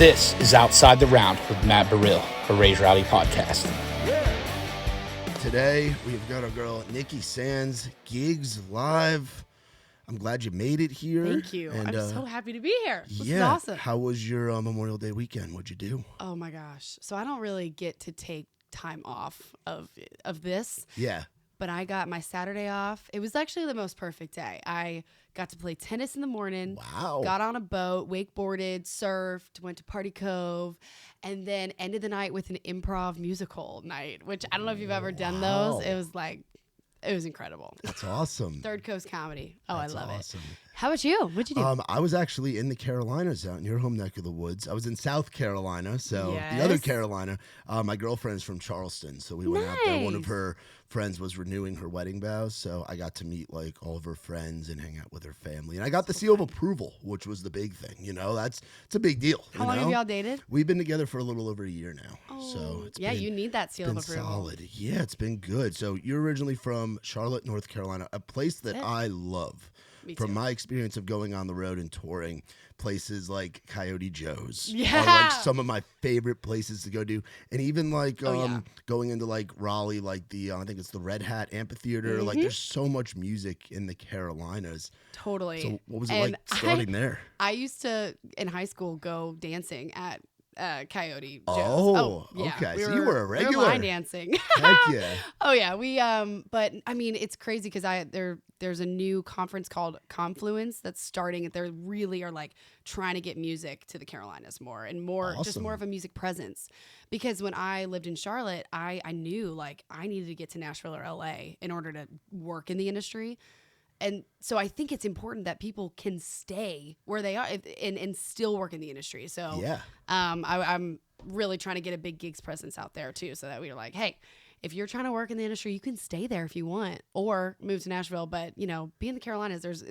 This is Outside the Round with Matt Burrill, a Raise Rowdy podcast. Today, we've got our girl, Nikki Sanz, Giggs live. I'm glad you made it here. Thank you. And, I'm so happy to be here. This is yeah. awesome. How was your Memorial Day weekend? What'd you do? Oh my gosh. So I don't really get to take time off of this. Yeah. But I got my Saturday off. It was actually the most perfect day. I got to play tennis in the morning. Wow. Got on a boat, wakeboarded, surfed, went to Party Cove, and then ended the night with an improv musical night, which I don't know if you've ever done those. It was incredible. That's awesome. Third Coast Comedy. Oh, That's I love awesome. it. How about you? What'd you do? I was actually in the Carolinas, out in your home neck of the woods. I was in South Carolina, so Yes. the other Carolina. My girlfriend's from Charleston, so we went out there. One of Nice. her friends was renewing her wedding vows, so I got to meet like all of her friends and hang out with her family. And I got the seal of approval, which was the big thing. You know, it's a big deal. How long have y'all dated? We've been together for a little over a year now. So it's yeah, been, you need that seal been of approval. solid. Yeah, it's been good. So you're originally from Charlotte, North Carolina, a place that Yeah. I love. Me From too. my experience of going on the road and touring, places like Coyote Joe's are Yeah. like some of my favorite places to go to. And even like yeah. going into like Raleigh, like the I think it's the Red Hat Amphitheater. Like there's so much music in the Carolinas. Totally. So what was it And like starting there? I used to, in high school, go dancing at Coyote Joe's. Oh, yeah. okay. So you were a We regular. were line dancing. Heck yeah. Oh yeah, we but I mean it's crazy because there's a new conference called Confluence that's starting. They really are like trying to get music to the Carolinas more and more, just Awesome. more of a music presence. Because when I lived in Charlotte, I knew like I needed to get to Nashville or LA in order to work in the industry. And so I think it's important that people can stay where they are and still work in the industry. So Yeah. I'm really trying to get a big gigs presence out there too, so that we're like, hey, if you're trying to work in the industry, you can stay there if you want, or move to Nashville. But you know, be in the Carolinas. There's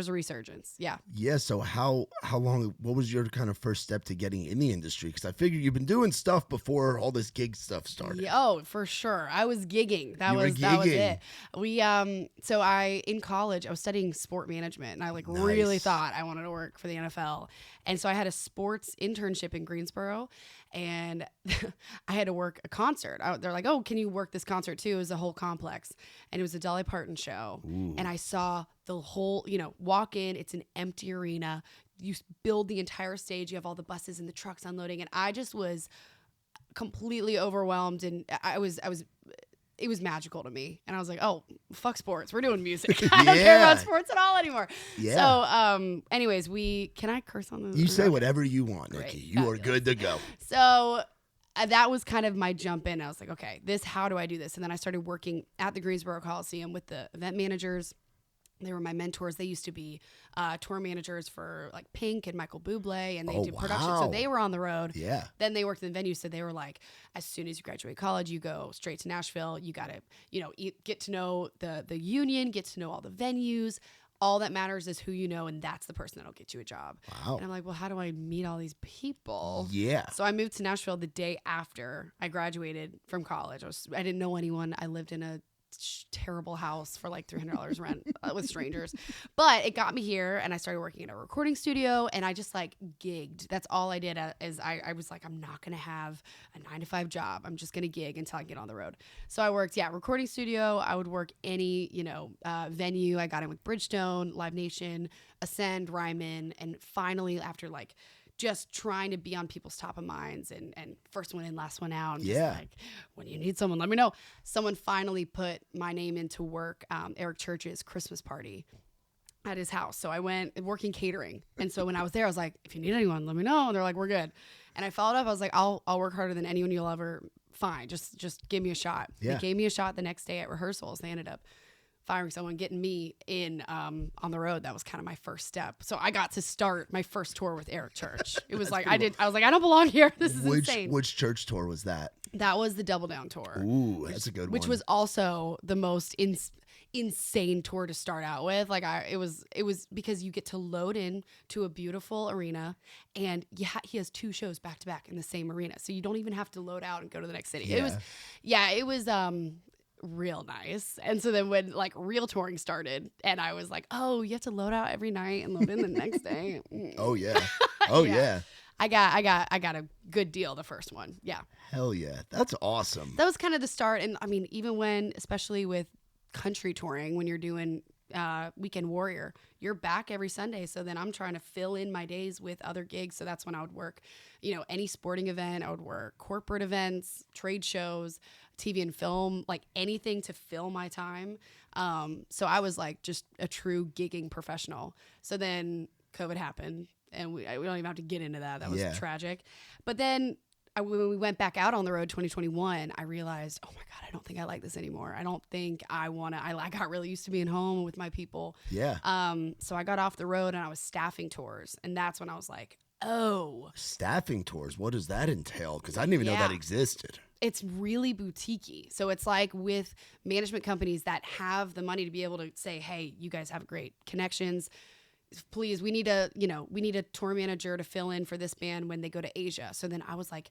a resurgence. Yeah. Yeah. So how long? What was your kind of first step to getting in the industry? Because I figured you've been doing stuff before all this gig stuff started. Yeah, oh, for sure. I was gigging. That You were was gigging. it. We so I in college I was studying sport management, and I like really Nice. thought I wanted to work for the NFL. And so I had a sports internship in Greensboro, and I had to work a concert. They're like, "Oh, can you work this concert too?" It was a whole complex, and it was a Dolly Parton show. And I saw the whole, walk in. It's an empty arena. You build the entire stage. You have all the buses and the trucks unloading, and I just was completely overwhelmed, and it was magical to me. And I was like, oh, fuck sports. We're doing music. I don't care about Yeah. sports at all anymore. Yeah. So, anyways, can I curse on this? You say Okay. whatever you want, Great. Nikki. You are Fabulous. good to go. So that was kind of my jump in. I was like, okay, how do I do this? And then I started working at the Greensboro Coliseum with the event managers. They were my mentors. They used to be tour managers for like Pink and Michael Bublé, and they Oh, did production. wow. So they were on the road. Yeah. Then they worked in the venue, so they were like, as soon as you graduate college, you go straight to Nashville. You got to, get to know the union, get to know all the venues. All that matters is who you know, and that's the person that'll get you a job. Wow. And I'm like, well, how do I meet all these people? Yeah. So I moved to Nashville the day after I graduated from college. I didn't know anyone. I lived in a terrible house for like $300 rent with strangers, but it got me here, and I started working in a recording studio, and I just like gigged. That's all I did. Is I was like, I'm not gonna have a 9-to-5 job. I'm just gonna gig until I get on the road. So I worked, recording studio. I would work any venue. I got in with Bridgestone, Live Nation, Ascend, Ryman, and finally after like just trying to be on people's top of minds and first one in, last one out. And Yeah. just like, when you need someone, let me know. Someone finally put my name into work, Eric Church's Christmas party at his house. So I went working catering. And so when I was there, I was like, if you need anyone, let me know. And they're like, we're good. And I followed up. I was like, I'll work harder than anyone you'll ever find. Just give me a shot. Yeah. They gave me a shot the next day at rehearsals. They ended up firing someone, getting me in on the road. That was kind of my first step. So I got to start my first tour with Eric Church. It was like I was like, I don't belong here. This is insane. Which church tour was that? That was the Double Down tour. Ooh, that's a good one. Which was also the most insane tour to start out with. Like it was because you get to load in to a beautiful arena, and he has 2 shows back to back in the same arena. So you don't even have to load out and go to the next city. Yeah. It was real nice. And so then when like real touring started, and I was like, oh, you have to load out every night and load in the next day. Oh yeah. Oh yeah. I got a good deal the first one. Yeah. Hell yeah. That's awesome. That was kind of the start. And I mean, even when, especially with country touring, when you're doing Weekend Warrior, you're back every Sunday. So then I'm trying to fill in my days with other gigs. So that's when I would work, any sporting event. I would work corporate events, trade shows, TV and film, like anything to fill my time. So I was like just a true gigging professional. So then COVID happened, and we don't even have to get into that. That was tragic. But then when we went back out on the road 2021, I realized, oh my God, I don't think I like this anymore. I don't think I want to. I got really used to being home with my people. Yeah. So I got off the road and I was staffing tours. And that's when I was like, oh. Staffing tours, what does that entail? Because I didn't even know that existed. It's really boutique-y. So it's like with management companies that have the money to be able to say, hey, you guys have great connections. Please, we need a tour manager to fill in for this band when they go to Asia. So then I was like,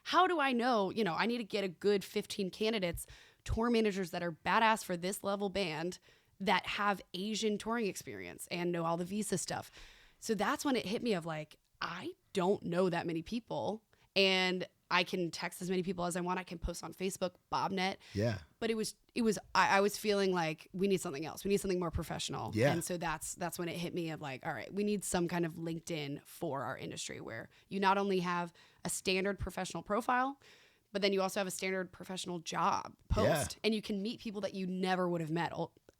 how do I know? I need to get a good 15 candidates, tour managers that are badass for this level band that have Asian touring experience and know all the visa stuff. So that's when it hit me of like, I don't know that many people, and I can text as many people as I want. I can post on Facebook, BobNet. Yeah. But I was feeling like we need something else. We need something more professional. Yeah. And so that's when it hit me of like, all right, we need some kind of LinkedIn for our industry where you not only have a standard professional profile, but then you also have a standard professional job post, and you can meet people that you never would have met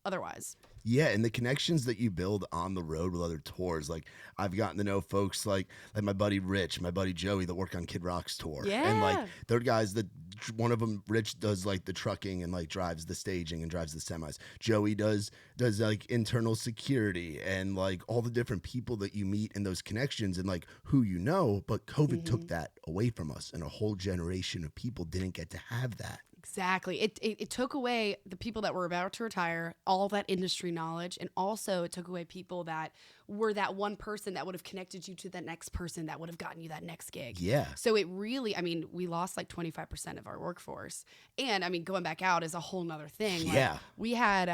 otherwise. Yeah, and the connections that you build on the road with other tours, like I've gotten to know folks like my buddy Rich, my buddy Joey that work on Kid Rock's tour, and like they're guys that one of them, Rich, does like the trucking and like drives the staging and drives the semis. Joey does like internal security and like all the different people that you meet in those connections and like who you know. But COVID took that away from us, and a whole generation of people didn't get to have that. Exactly. It took away the people that were about to retire, all that industry knowledge, and also it took away people that were that one person that would have connected you to the next person that would have gotten you that next gig. Yeah. So it really, we lost like 25% of our workforce. And going back out is a whole nother thing. Yeah. Like, we had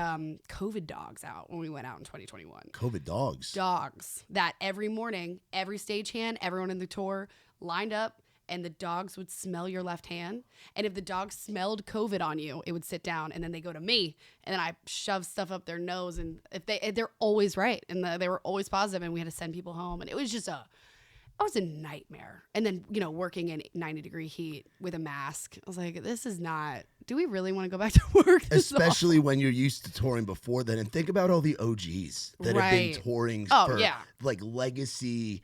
COVID dogs out when we went out in 2021. COVID dogs. Dogs that every morning, every stagehand, everyone in the tour lined up, and the dogs would smell your left hand. And if the dog smelled COVID on you, it would sit down, and then they go to me, and then I shove stuff up their nose. And if they're always right, and they were always positive, and we had to send people home. And it was just it was a nightmare. And then, working in 90-degree heat with a mask, I was like, this is not, do we really want to go back to work? Especially when you're used to touring before then. And think about all the OGs that have been touring for like legacy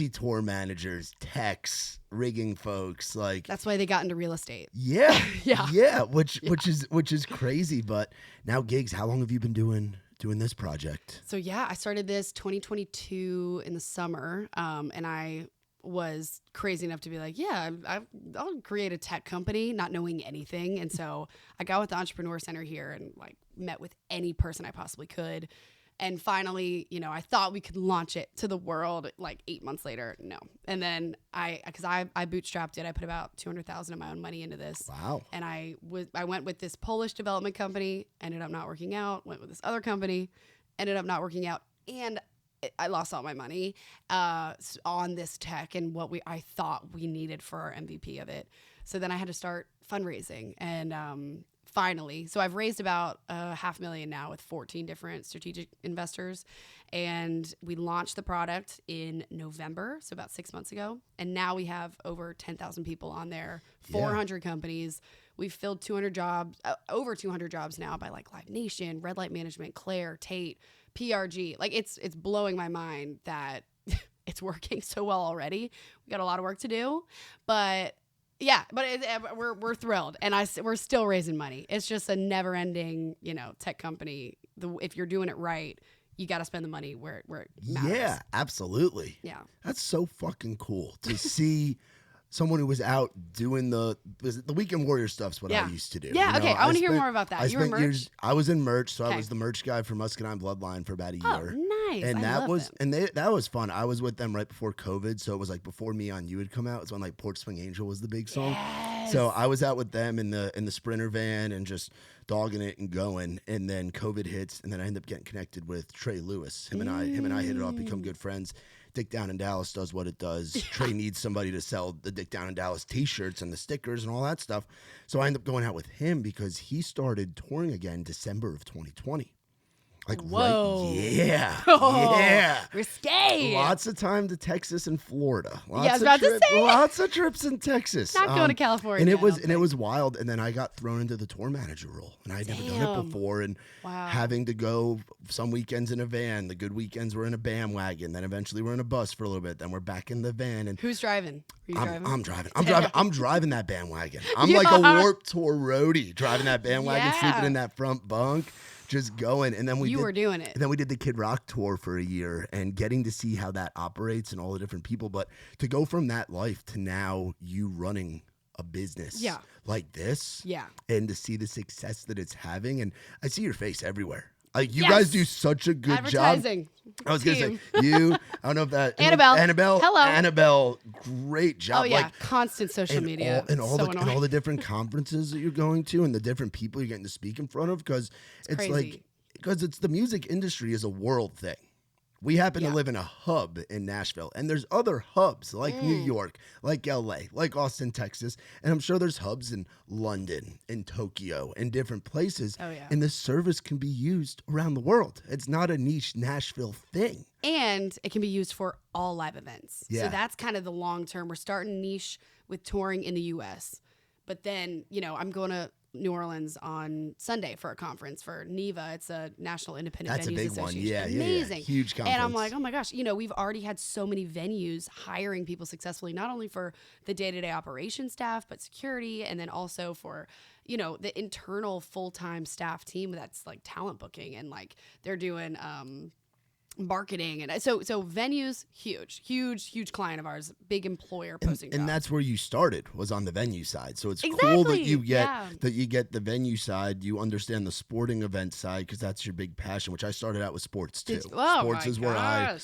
tour managers, techs, rigging folks. Like that's why they got into real estate. Yeah. Yeah. Which is crazy. But now, Giggs, how long have you been doing this project? So I started this 2022 in the summer, and I was crazy enough to be like, I'll create a tech company, not knowing anything. And so I got with the Entrepreneur Center here and like met with any person I possibly could. And finally, I thought we could launch it to the world like 8 months later. No. And then because I bootstrapped it, I put about $200,000 of my own money into this. Wow. And I went with this Polish development company, ended up not working out, went with this other company, ended up not working out. And I lost all my money on this tech and what I thought we needed for our MVP of it. So then I had to start fundraising, and finally, so I've raised about $500,000 now with 14 different strategic investors, and we launched the product in November, so about 6 months ago, and now we have over 10,000 people on there, 400 companies. We've filled 200 jobs, over 200 jobs now by like Live Nation, Red Light Management, Claire, Tate, PRG. Like it's blowing my mind that it's working so well already. We got a lot of work to do, but we're thrilled, and we're still raising money. It's just a never-ending, tech company. If you're doing it right, you got to spend the money where it matters. Yeah, absolutely. Yeah, that's so fucking cool to see. Someone who was out doing the Weekend Warrior stuff's what I used to do. Yeah, okay. I want to hear more about that. You were merch? I was in merch, so I was the merch guy for Muscadine Bloodline for about a year. Oh, nice. And that was fun. I was with them right before COVID, so it was like before Me on You had come out. It's when like Porch Swing Angel was the big song. Yes. So I was out with them in the Sprinter van and just dogging it and going. And then COVID hits, and then I ended up getting connected with Trey Lewis. Him and I hit it off, become good friends. Dick Down in Dallas does what it does. Trey needs somebody to sell the Dick Down in Dallas t-shirts and the stickers and all that stuff. So I ended up going out with him because he started touring again December of 2020. Like, whoa. Right, yeah, Oh, yeah. Risque. Lots of time to Texas and Florida. I was about to say. Lots of trips in Texas. Not going to California. And it was wild. And then I got thrown into the tour manager role, and I had never done it before. And having to go some weekends in a van. The good weekends we're in a BAM wagon. Then eventually we're in a bus for a little bit. Then we're back in the van. And who's driving? Are you driving? I'm driving. I'm driving that bandwagon. I'm like a Warped Tour roadie driving that bandwagon, sleeping in that front bunk. Just going, and then we were doing it. And then we did the Kid Rock tour for a year, and getting to see how that operates and all the different people. But to go from that life to now you running a business like this, and to see the success that it's having, and I see your face everywhere. Like you guys do such a good job. I was gonna say I don't know if that Annabelle. Hello, Annabelle. Great job. Oh yeah, constant social media and all the different conferences that you're going to, and the different people you're getting to speak in front of, because it's the music industry is a world thing. We happen to live in a hub in Nashville, and there's other hubs like New York, like LA, like Austin, Texas, and I'm sure there's hubs in London, in Tokyo, in different places. Oh, yeah. And this service can be used around the world. It's not a niche Nashville thing. And it can be used for all live events. Yeah. So that's kind of the long term. We're starting niche with touring in the U.S., but then, I'm going to New Orleans on Sunday for a conference for NIVA. It's a National Independent That's Venues a big Association. one. Amazing. Yeah. Huge conference. And I'm like, oh my gosh, we've already had so many venues hiring people successfully, not only for the day-to-day operation staff, but security, and then also for, the internal full-time staff team that's like talent booking, and like they're doing marketing, and so venues, huge client of ours, big employer posting and jobs. that's where you started, was on the venue side. So it's Exactly. cool that you get the venue side, you understand the sporting event side, because that's your big passion, which I started out with sports too. Sports is where I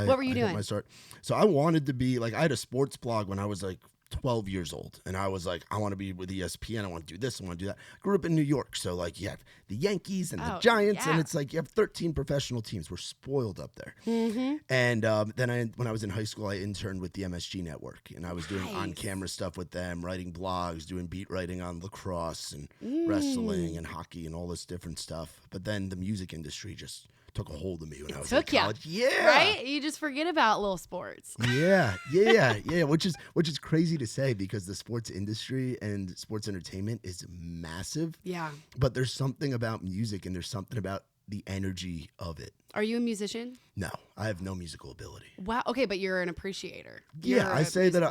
What were you I doing? got my start. So I wanted to be like, I had a sports blog when I was like 12 years old, and I was like, I want to be with ESPN, I want to do this, I want to do that. I grew up in New York, so like you have the Yankees and the Giants, and it's like you have 13 professional teams. We're spoiled up there. And then when I was in high school, I interned with the MSG Network, and I was doing on-camera stuff with them, writing blogs, doing beat writing on lacrosse and wrestling and hockey and all this different stuff. But then the music industry just took a hold of me when I was in college. Yeah. Right? You just forget about little sports. Yeah. Which is crazy to say, because the sports industry and sports entertainment is massive. Yeah. But there's something about music, and there's something about the energy of it. Are you a musician? No, I have no musical ability. Wow. Okay, but you're an appreciator. I say that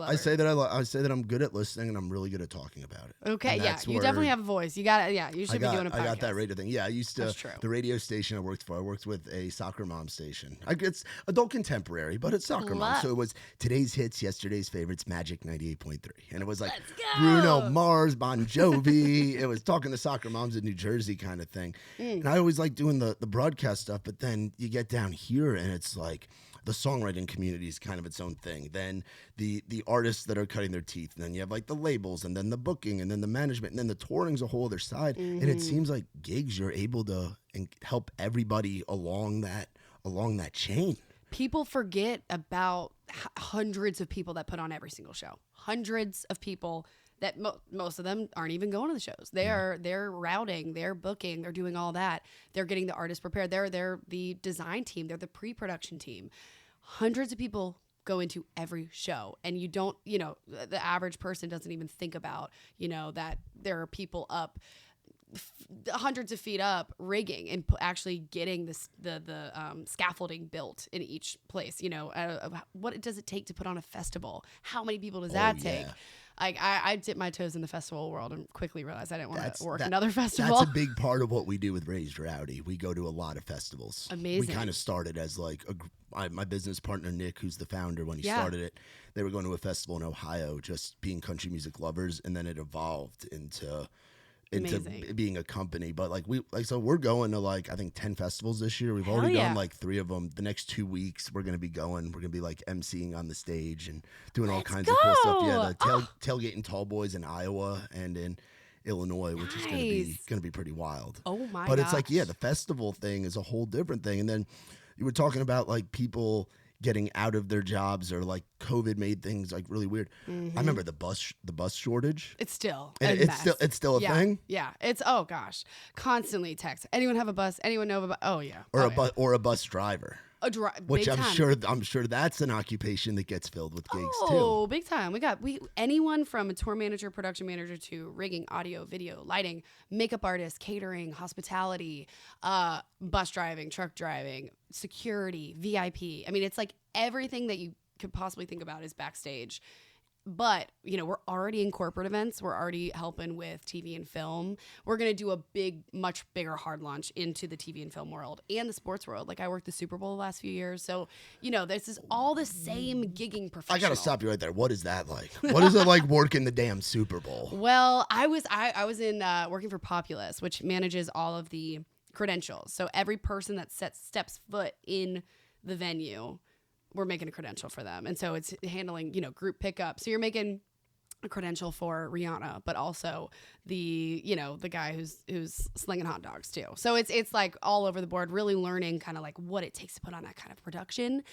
I'm good at listening, and I'm really good at talking about it. Okay, yeah, you definitely have a voice. You got it. Yeah, you should be doing a podcast. I got that radio thing. Yeah, I used to. That's true. The radio station I worked with a soccer mom station. It's adult contemporary, but it's soccer mom. So it was today's hits, yesterday's favorites, Magic 98.3, and it was like Bruno Mars, Bon Jovi. It was talking to soccer moms in New Jersey kind of thing. And I always like doing the broadcast stuff, but then you get down here, and it's like the songwriting community is kind of its own thing. Then the artists that are cutting their teeth, and then you have like the labels, and then the booking, and then the management, and then the touring's a whole other side. And it seems like Giggs, you're able to help everybody along that chain. People forget about hundreds of people that put on every single show. Hundreds of people that most of them aren't even going to the shows. They're routing, they're booking, they're doing all that. They're getting the artists prepared. They're the design team. They're the pre-production team. Hundreds of people go into every show, and you don't, the average person doesn't even think about, that there are people up hundreds of feet up rigging and actually getting the scaffolding built in each place. What does it take to put on a festival? How many people does that take? Like I dipped my toes in the festival world and quickly realized I didn't want to work another festival. That's a big part of what we do with Raised Rowdy. We go to a lot of festivals. Amazing. We kind of started as like my business partner Nick, who's the founder, when he started it, they were going to a festival in Ohio, just being country music lovers, and then it evolved into being a company. But so we're going to I think 10 festivals this year. We've already done 3 of them. The next 2 weeks we're going to be going. We're going to be emceeing on the stage and doing all kinds of cool stuff. Yeah, the tailgating Tall Boys in Iowa and in Illinois, which is going to be pretty wild. Oh my! But it's the festival thing is a whole different thing. And then you were talking about people getting out of their jobs, or like COVID made things like really weird. I remember the bus shortage. It's still It's still a thing. Yeah, it's oh gosh, constantly text. Anyone have a bus? Anyone know about? Oh yeah, or a bus driver. Which I'm sure that's an occupation that gets filled with gigs too. Oh, big time. We anyone from a tour manager, production manager to rigging, audio, video, lighting, makeup artist, catering, hospitality, bus driving, truck driving, security, VIP. I mean, it's like everything that you could possibly think about is backstage. But, you know, we're already in corporate events. We're already helping with TV and film. We're going to do a much bigger hard launch into the TV and film world and the sports world. Like, I worked the Super Bowl the last few years. So, you know, this is all the same gigging professional. I got to stop you right there. What is that like? What is it like working the damn Super Bowl? Well, I was in working for Populous, which manages all of the credentials. So every person that steps foot in the venue, we're making a credential for them. And so it's handling, you know, group pickup. So you're making a credential for Rihanna, but also the guy who's slinging hot dogs too. So it's like all over the board, really learning kind of like what it takes to put on that kind of production.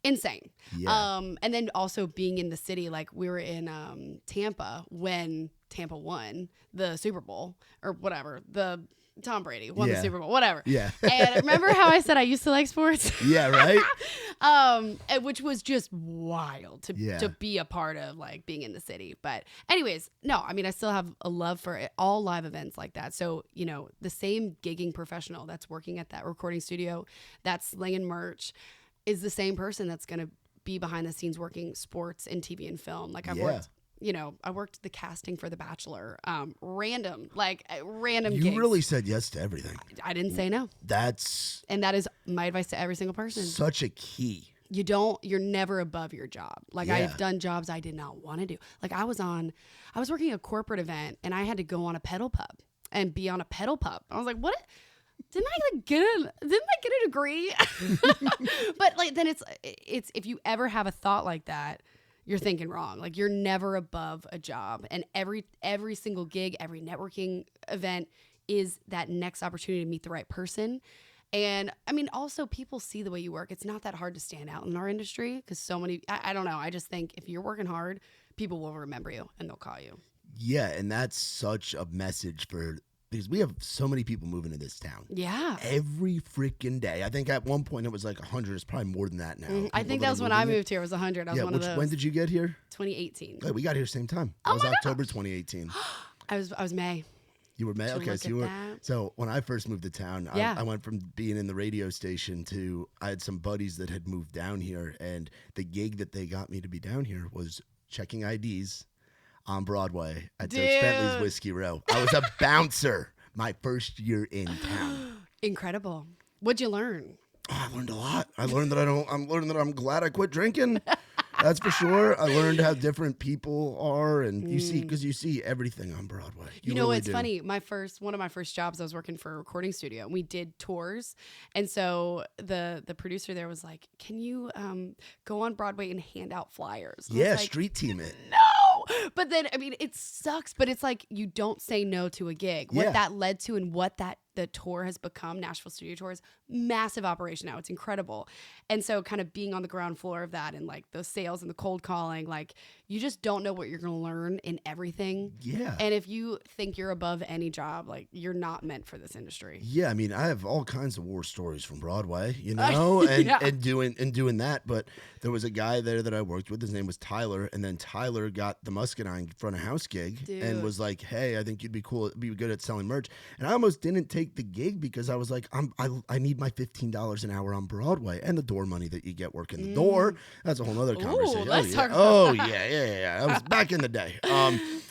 Insane. Yeah. And then also being in the city, like we were in Tampa when Tampa won the Super Bowl or whatever, Tom Brady won the Super Bowl, whatever. Yeah. And remember how I said I used to like sports? Yeah, right? Which was just wild to be a part of, like being in the city. But anyways, no, I mean, I still have a love for all live events like that. So, you know, the same gigging professional that's working at that recording studio, that's slinging merch, is the same person that's going to be behind the scenes working sports and TV and film. Like I've worked. You know, I worked the casting for The Bachelor. Random gigs. You really said yes to everything. I didn't say no. That is my advice to every single person. Such a key. You're never above your job. Like I've done jobs I did not want to do. Like I was working a corporate event and I had to go on a pedal pub and be on a pedal pub. I was like, what? Didn't I get a degree? But like, then it's if you ever have a thought like that, you're thinking wrong. Like you're never above a job, and every single gig, every networking event is that next opportunity to meet the right person. And I mean, also people see the way you work. It's not that hard to stand out in our industry because so many, I don't know. I just think if you're working hard, people will remember you and they'll call you. Yeah. And that's such a message because we have so many people moving to this town. Yeah. Every freaking day. I think at one point it was like 100. It's probably more than that now. I think that was when I moved here. It was 100. I was one of those. When did you get here? 2018. Yeah, we got here same time. It was October 2018. I was May. You were May? Okay, so you were. So when I first moved to town, I went from being in the radio station to I had some buddies that had moved down here, and the gig that they got me to be down here was checking IDs on Broadway at Dirk Bentley's Whiskey Row. I was a bouncer my first year in town. Incredible. What'd you learn? Oh, I learned a lot. I learned that I'm glad I quit drinking. That's for sure. I learned how different people are, and you see everything on Broadway. You know, really it's funny. One of my first jobs, I was working for a recording studio, and we did tours. And so the producer there was like, "Can you go on Broadway and hand out flyers?" And yeah, like, street team it. No, but then I mean, it sucks. But it's like you don't say no to a gig. What that led to, and what the tour has become, Nashville Studio Tours, massive operation now. It's incredible. And so kind of being on the ground floor of that and like those sales and the cold calling, like you just don't know what you're going to learn in everything. Yeah. And if you think you're above any job, like you're not meant for this industry. Yeah. I mean, I have all kinds of war stories from Broadway, you know, and doing that. But there was a guy there that I worked with. His name was Tyler. And then Tyler got the Muscadine front of house gig and was like, "Hey, I think you'd be good at selling merch." And I almost didn't take the gig because I was like, I need my $15 an hour on Broadway and the door money that you get working the door. That's a whole other conversation. Let's talk about that. Yeah. That was back in the day.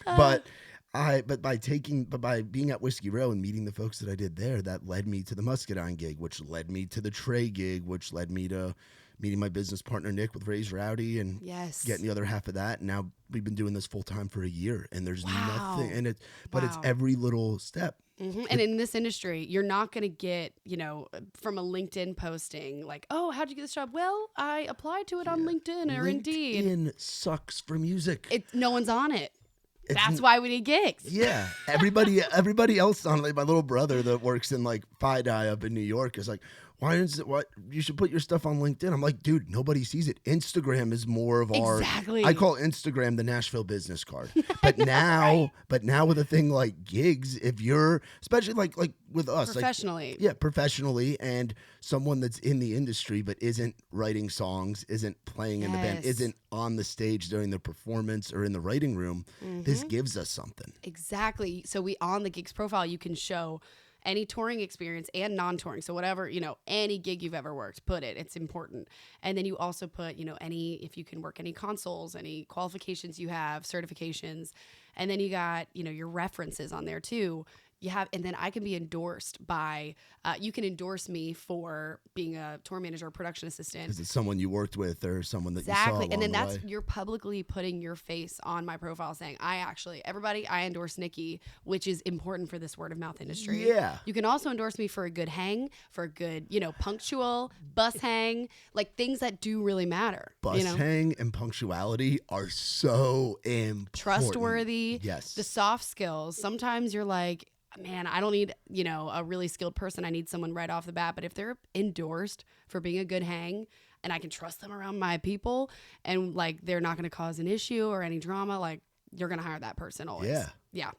But by being at Whiskey Row and meeting the folks that I did there, that led me to the Muscadine gig, which led me to the Trey gig, which led me to meeting my business partner Nick with Raise Rowdy and getting the other half of that. And now we've been doing this full time for a year, and there's nothing in it, but it's every little step. Mm-hmm. And in this industry, you're not going to get, from a LinkedIn posting like, "Oh, how'd you get this job?" Well, I applied to it on LinkedIn or Indeed. LinkedIn sucks for music. No one's on it. That's why we need gigs. Yeah. Everybody else on it, like my little brother that works in like FIDI up in New York is like, why is it, what you should put your stuff on LinkedIn. I'm like, dude, nobody sees it. Instagram is more of our, I call Instagram the Nashville business card. But now, with a thing like gigs, if you're, especially like with us, professionally, professionally, and someone that's in the industry but isn't writing songs, isn't playing in the band, isn't on the stage during the performance or in the writing room, this gives us something. Exactly. So on the gigs profile, you can show any touring experience and non-touring. So whatever, any gig you've ever worked, put it. It's important. And then you also put, if you can work any consoles, any qualifications you have, certifications. And then you got, your references on there too. And then I can be endorsed by, you can endorse me for being a tour manager or production assistant. Is it someone you worked with or someone that you saw along and then the way? you're publicly putting your face on my profile saying, I endorse Nikki, which is important for this word of mouth industry. Yeah. You can also endorse me for a good hang, for a good, punctual bus hang, like things that do really matter. Bus hang and punctuality are so important. Trustworthy. Yes. The soft skills. Sometimes you're like, man, I don't need, a really skilled person. I need someone right off the bat. But if they're endorsed for being a good hang and I can trust them around my people and like they're not going to cause an issue or any drama, like you're going to hire that person always. Yeah. Yeah.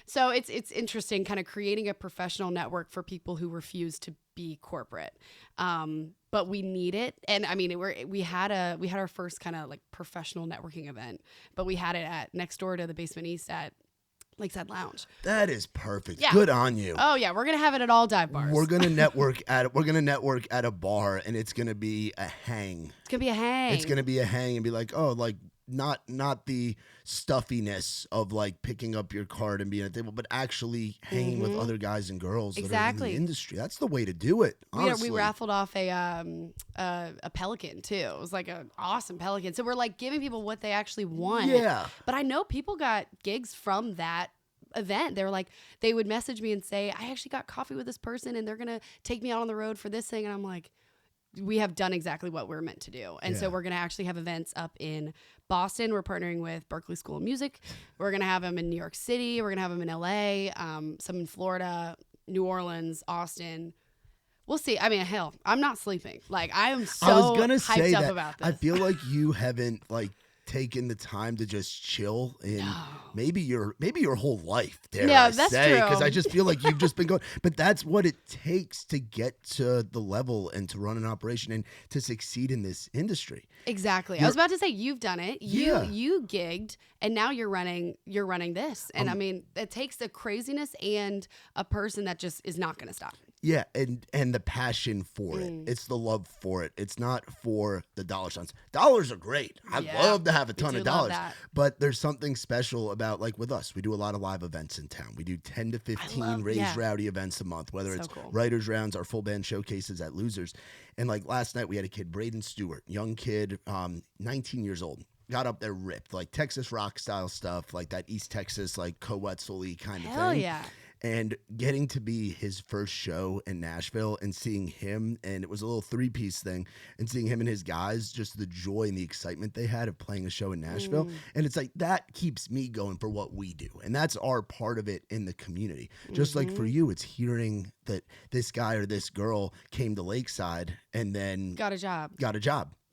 So it's interesting kind of creating a professional network for people who refuse to be corporate. But we need it. And I mean, we had our first kind of like professional networking event, but we had it at next door to the Basement East at Lakeside Lounge. That is perfect. Yeah. Good on you. Oh yeah, we're gonna have it at all dive bars. We're gonna network at a bar, and it's gonna be a hang. It's gonna be a hang. It's gonna be a hang, and be like, oh, like not the stuffiness of like picking up your card and being at the table, but actually hanging with other guys and girls that are in the industry. That's the way to do it. Honestly. We raffled off a pelican too. It was like an awesome pelican. So we're like giving people what they actually want. Yeah. But I know people got gigs from that event. They were like, they would message me and say, I actually got coffee with this person and they're gonna take me out on the road for this thing. And I'm like, we have done exactly what we're meant to do. And so we're going to actually have events up in Boston. We're partnering with Berklee School of Music. We're going to have them in New York City. We're going to have them in LA, some in Florida, New Orleans, Austin. We'll see. I mean, hell, I'm not sleeping. Like, I am so hyped up about this. I feel like you haven't taken the time to just chill in maybe your whole life, that's say, because I just feel like you've just been going, but that's what it takes to get to the level and to run an operation and to succeed in this industry. Exactly. I was about to say, you've done it. You gigged and now you're running this. And I mean, it takes the craziness and a person that just is not going to stop. Yeah, and the passion for it. It's the love for it. It's not for the dollar signs. Dollars are great. I'd love to have a ton of dollars. But there's something special about, like with us, we do a lot of live events in town. We do 10 to 15 Raise Rowdy events a month, whether it's writers rounds, our full band showcases at Losers. And like last night, we had a kid, Braden Stewart, young kid, 19 years old. Got up there ripped, like Texas rock style stuff, like that East Texas, like Coetzel-y kind of thing. Hell yeah. And getting to be his first show in Nashville and seeing him, and it was a little 3-piece thing, and seeing him and his guys, just the joy and the excitement they had of playing a show in Nashville. And it's like, that keeps me going for what we do. And that's our part of it in the community. Just like for you, it's hearing that this guy or this girl came to Lakeside and then got a job.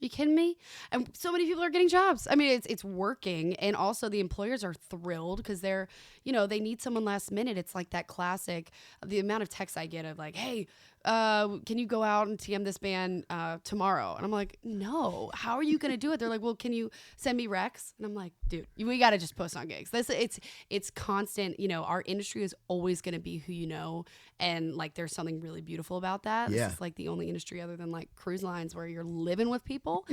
You kidding me? And so many people are getting jobs. I mean, it's working. And also the employers are thrilled because they're, they need someone last minute. It's like that classic, the amount of texts I get of like, hey, can you go out and TM this band tomorrow? And I'm like, no, how are you going to do it? They're like, well, can you send me recs? And I'm like, dude, we got to just post on gigs. It's constant. Our industry is always going to be who you know. And like, there's something really beautiful about that. Yeah. This is like the only industry other than like cruise lines where you're living with people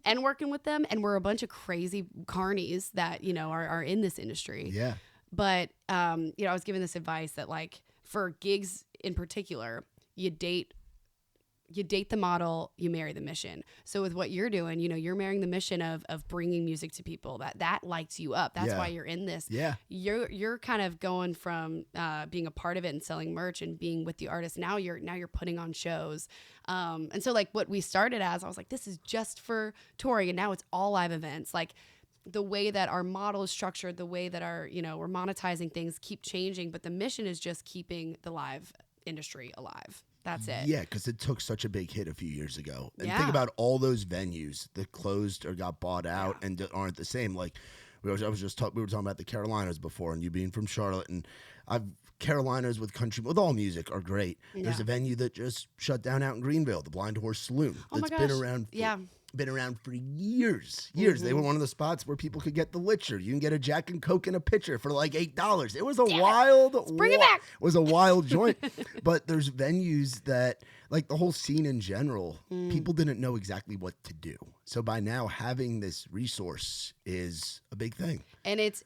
and working with them. And we're a bunch of crazy carnies that, are in this industry. Yeah. But, I was given this advice that like for gigs in particular, you date the model, you marry the mission. So with what you're doing, you're marrying the mission of bringing music to people that lights you up. That's why you're in this. Yeah. You're kind of going from being a part of it and selling merch and being with the artist. Now you're putting on shows. And so like what we started as, I was like, this is just for touring, and now it's all live events. Like the way that our model is structured, the way that our, we're monetizing things keep changing, but the mission is just keeping the live industry alive. That's it. Yeah, because it took such a big hit a few years ago. And Yeah. think about all those venues that closed or got bought out and aren't the same. Like we were talking about the Carolinas before, and you being from Charlotte, and Carolinas with country, with all music are great. There's a venue that just shut down out in Greenville, the Blind Horse Saloon. Oh my That's gosh. been around. Been around for years. Mm-hmm. They were one of the spots where people could get the Witcher. You can get a Jack and Coke in a pitcher for like $8. It was a wild, bring it back. Was a wild joint. But there's venues that, like the whole scene in general, people didn't know exactly what to do. So by now having this resource is a big thing. And it's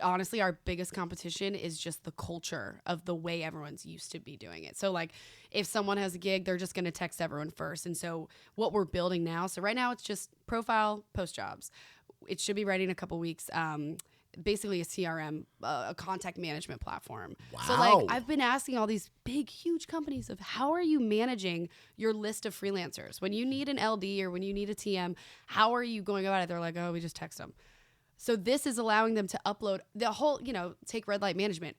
honestly our biggest competition is just the culture of the way everyone's used to be doing it. So like if someone has a gig, they're just going to text everyone first. And so what we're building now, so right now it's just profile, post jobs. It should be ready in a couple weeks. Basically a CRM, a contact management platform. Wow. So like I've been asking all these big, huge companies of how are you managing your list of freelancers? When you need an LD or when you need a TM, how are you going about it? They're like, oh, we just text them. So this is allowing them to upload the whole, take red light management.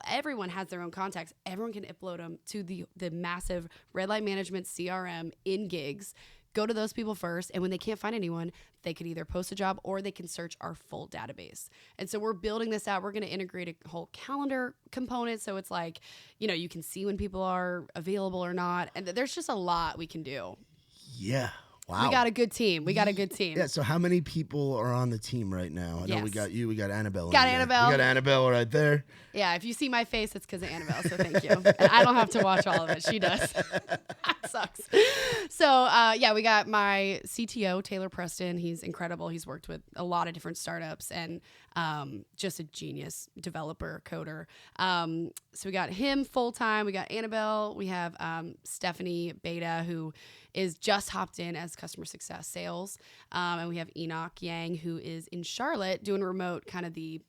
Everyone has their own contacts. Everyone can upload them to the massive red light management CRM in Giggs. Go to those people first. And when they can't find anyone, they could either post a job or they can search our full database. And so we're building this out. We're going to integrate a whole calendar component. So it's like, you can see when people are available or not. And there's just a lot we can do. Yeah. Wow. We got a good team. Yeah, so how many people are on the team right now? I know we got you, we got Annabelle. Got Annabelle. We got Annabelle right there. Yeah, if you see my face, it's because of Annabelle, so thank you. And I don't have to watch all of it. She does. That sucks. So, we got my CTO, Taylor Preston. He's incredible. He's worked with a lot of different startups and just a genius developer, coder. So we got him full-time. We got Annabelle. We have Stephanie Beta, who is just hopped in as customer success sales. And we have Enoch Yang, who is in Charlotte doing remote kind of the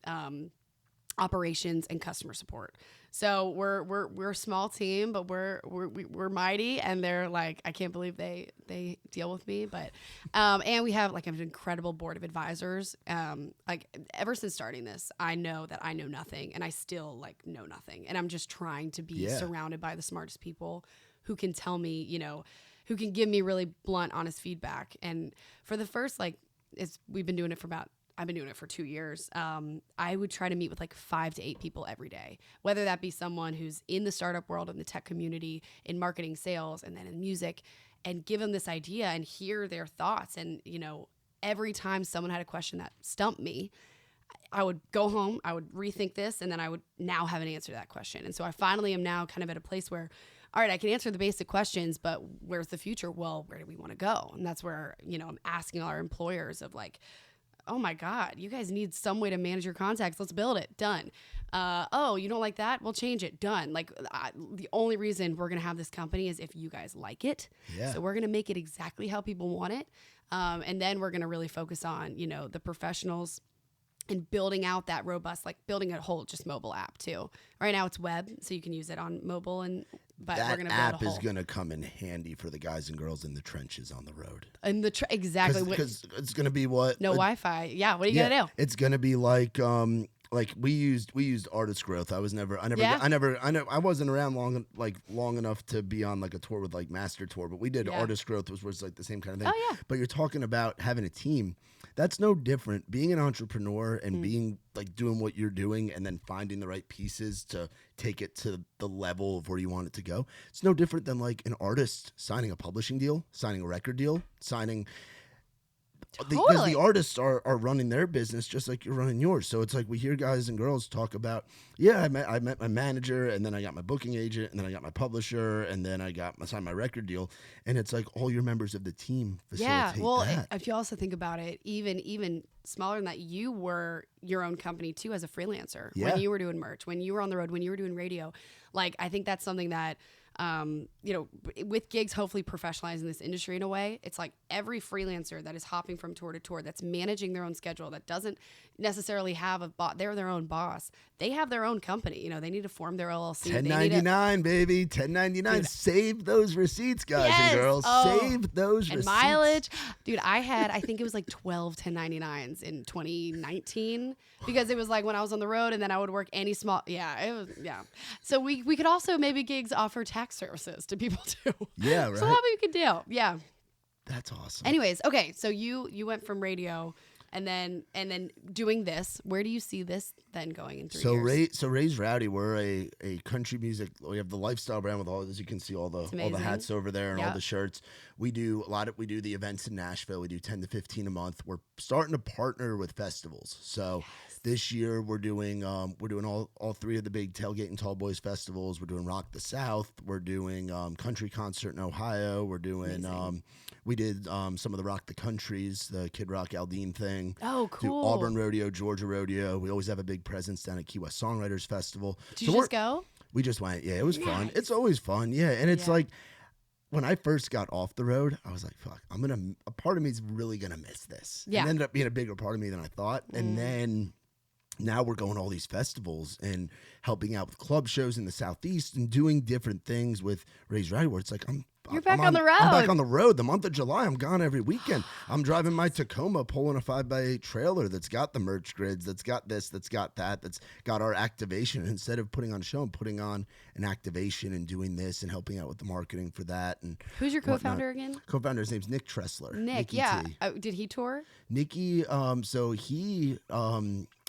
operations and customer support. So we're a small team, but we're mighty, and they're like, I can't believe they deal with me. But and we have like an incredible board of advisors. Like ever since starting this, I know that I know nothing, and I still like know nothing, and I'm just trying to be surrounded by the smartest people who can tell me, who can give me really blunt, honest feedback. And for the first we've been doing it I've been doing it for 2 years. I would try to meet with like 5 to 8 people every day, whether that be someone who's in the startup world, in the tech community, in marketing, sales, and then in music, and give them this idea and hear their thoughts. And, every time someone had a question that stumped me, I would go home, I would rethink this, and then I would now have an answer to that question. And so I finally am now kind of at a place where, all right, I can answer the basic questions, but where's the future? Well, where do we want to go? And that's where, I'm asking our employers of like, oh my God, you guys need some way to manage your contacts. Let's build it. Done. Oh, you don't like that? We'll change it. Done. Like the only reason we're going to have this company is if you guys like it. Yeah. So we're going to make it exactly how people want it. And then we're going to really focus on, the professionals and building out that robust, like building a whole just mobile app too. Right now it's web, so you can use it on mobile, but that we're going to build app a whole. is going to come in handy for the guys and girls in the trenches on the road. And exactly because it's going to be what no Wi-Fi. Yeah, what are you going to do? It's going to be like we used artist growth. I wasn't around long enough to be on like a tour with like Master Tour, but we did artist growth, which was like the same kind of thing. Oh yeah. But you're talking about having a team. That's no different. Being an entrepreneur and being like doing what you're doing and then finding the right pieces to take it to the level of where you want it to go. It's no different than like an artist signing a publishing deal, signing a record deal, signing. Totally. Because the artists are running their business just like you're running yours. So it's like we hear guys and girls talk about, I met my manager, and then I got my booking agent, and then I got my publisher, and then I signed my record deal. And it's like all your members of the team facilitate that. If you also think about it, even smaller than that, you were your own company too as a freelancer. Yeah. When you were doing merch, when you were on the road, when you were doing radio. Like I think that's something that with Giggs hopefully professionalizing this industry in a way, it's like every freelancer that is hopping from tour to tour, that's managing their own schedule, that doesn't necessarily have they're their own boss. They have their own company. They need to form their LLC. 1099, baby. 1099. Dude, save those receipts, guys and girls. Save those receipts. And mileage. Dude, I think it was like 12 1099s in 2019 because it was like when I was on the road and then I would work any small. Yeah, it was. Yeah. So we could also maybe Giggs offer tax tax services to people too. Yeah, right. So how you could do? Yeah. That's awesome. Anyways, okay, so you went from radio and then doing this. Where do you see this then going in 3 years? So Ray's Rowdy, we're a country music. We have the lifestyle brand with all, as you can see, all the hats over there and all the shirts. We do the events in Nashville. We do 10 to 15 a month. We're starting to partner with festivals. So this year we're doing all three of the big Tailgate and Tall Boys festivals. We're doing Rock the South. We're doing country concert in Ohio. We're doing we did some of the Rock the Countries, the Kid Rock Aldine thing. Oh, cool. Do Auburn Rodeo, Georgia Rodeo. We always have a big presence down at Key West Songwriters Festival. Did you just go? We just went. Yeah, it was fun. It's always fun. Yeah, and it's like when I first got off the road, I was like, fuck, a part of me is really going to miss this. Yeah. And it ended up being a bigger part of me than I thought. And then now we're going to all these festivals and helping out with club shows in the Southeast and doing different things with Ray's Rowdy, where it's like, You're back on the road. I'm back on the road. The month of July, I'm gone every weekend. I'm driving my Tacoma, pulling a 5x8 trailer that's got the merch grids, that's got this, that's got that, that's got our activation. And instead of putting on a show, I'm putting on an activation and doing this and helping out with the marketing for that. And who's your co-founder again? Co-founder's name's Nick Tressler. Nicky did he tour? Nicky, so he's a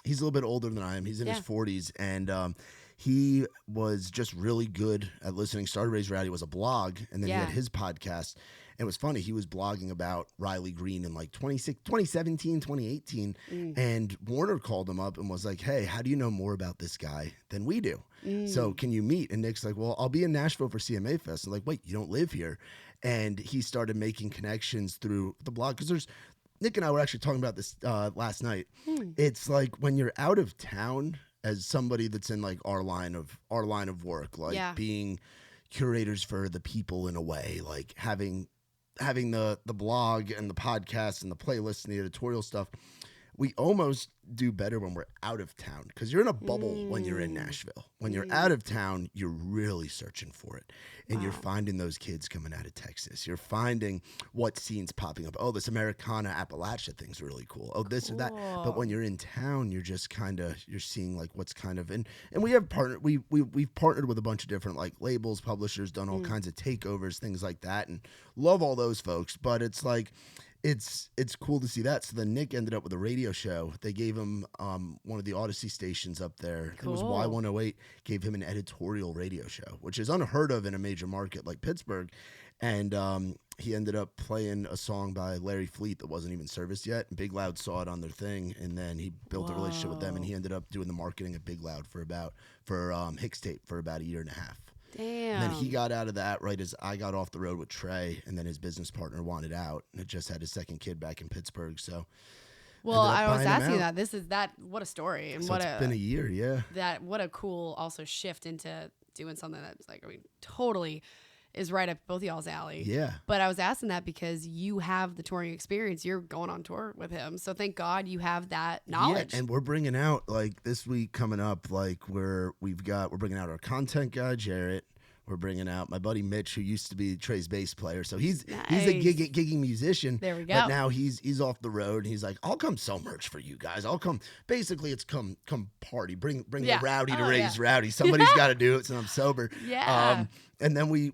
little bit older than I am. He's in his 40s, and he was just really good at listening. Started Ray's Rowdy was a blog, and then he had his podcast. And it was funny. He was blogging about Riley Green in like 2017, 2018. And Warner called him up and was like, hey, how do you know more about this guy than we do? So can you meet? And Nick's like, well, I'll be in Nashville for CMA Fest. I'm like, wait, you don't live here? And he started making connections through the blog. Because Nick and I were actually talking about this last night. It's like when you're out of town, as somebody that's in like our line of work, like being curators for the people in a way, like having the blog and the podcast and the playlist and the editorial stuff, we almost do better when we're out of town, because you're in a bubble when you're in Nashville. When you're out of town, you're really searching for it. And you're finding those kids coming out of Texas. You're finding what scenes popping up. Oh, this Americana Appalachia thing's really cool. Oh, this or that. But when you're in town, you're just you're seeing like what's kind of, and we have we've partnered with a bunch of different like labels, publishers, done all kinds of takeovers, things like that, and love all those folks. But it's like, it's cool to see that. So then Nick ended up with a radio show. They gave him one of the Odyssey stations up there. Cool. It was Y108, gave him an editorial radio show, which is unheard of in a major market like Pittsburgh. And he ended up playing a song by Larry Fleet that wasn't even serviced yet. And Big Loud saw it on their thing, and then he built a relationship with them, and he ended up doing the marketing at Big Loud for Hicks Tape for about a year and a half. Damn. And then he got out of that right as I got off the road with Trey, and then his business partner wanted out, and had just had his second kid back in Pittsburgh. So, well, I was asking that. What a story, and so it's been a year, what a cool also shift into doing something that's like, I mean, totally is right up both y'all's alley. Yeah. But I was asking that because you have the touring experience. You're going on tour with him. So thank God you have that knowledge. Yeah, and we're bringing out, like, this week coming up, like, we're bringing out our content guy, Jarrett. We're bringing out my buddy Mitch, who used to be Trey's bass player. So he's a gigging musician. There we go. But now he's off the road, and he's like, I'll come sell merch for you guys. I'll come. Basically, it's come party. Bring the Rowdy to Ray's Rowdy. Somebody's got to do it, so I'm sober. Yeah. And then we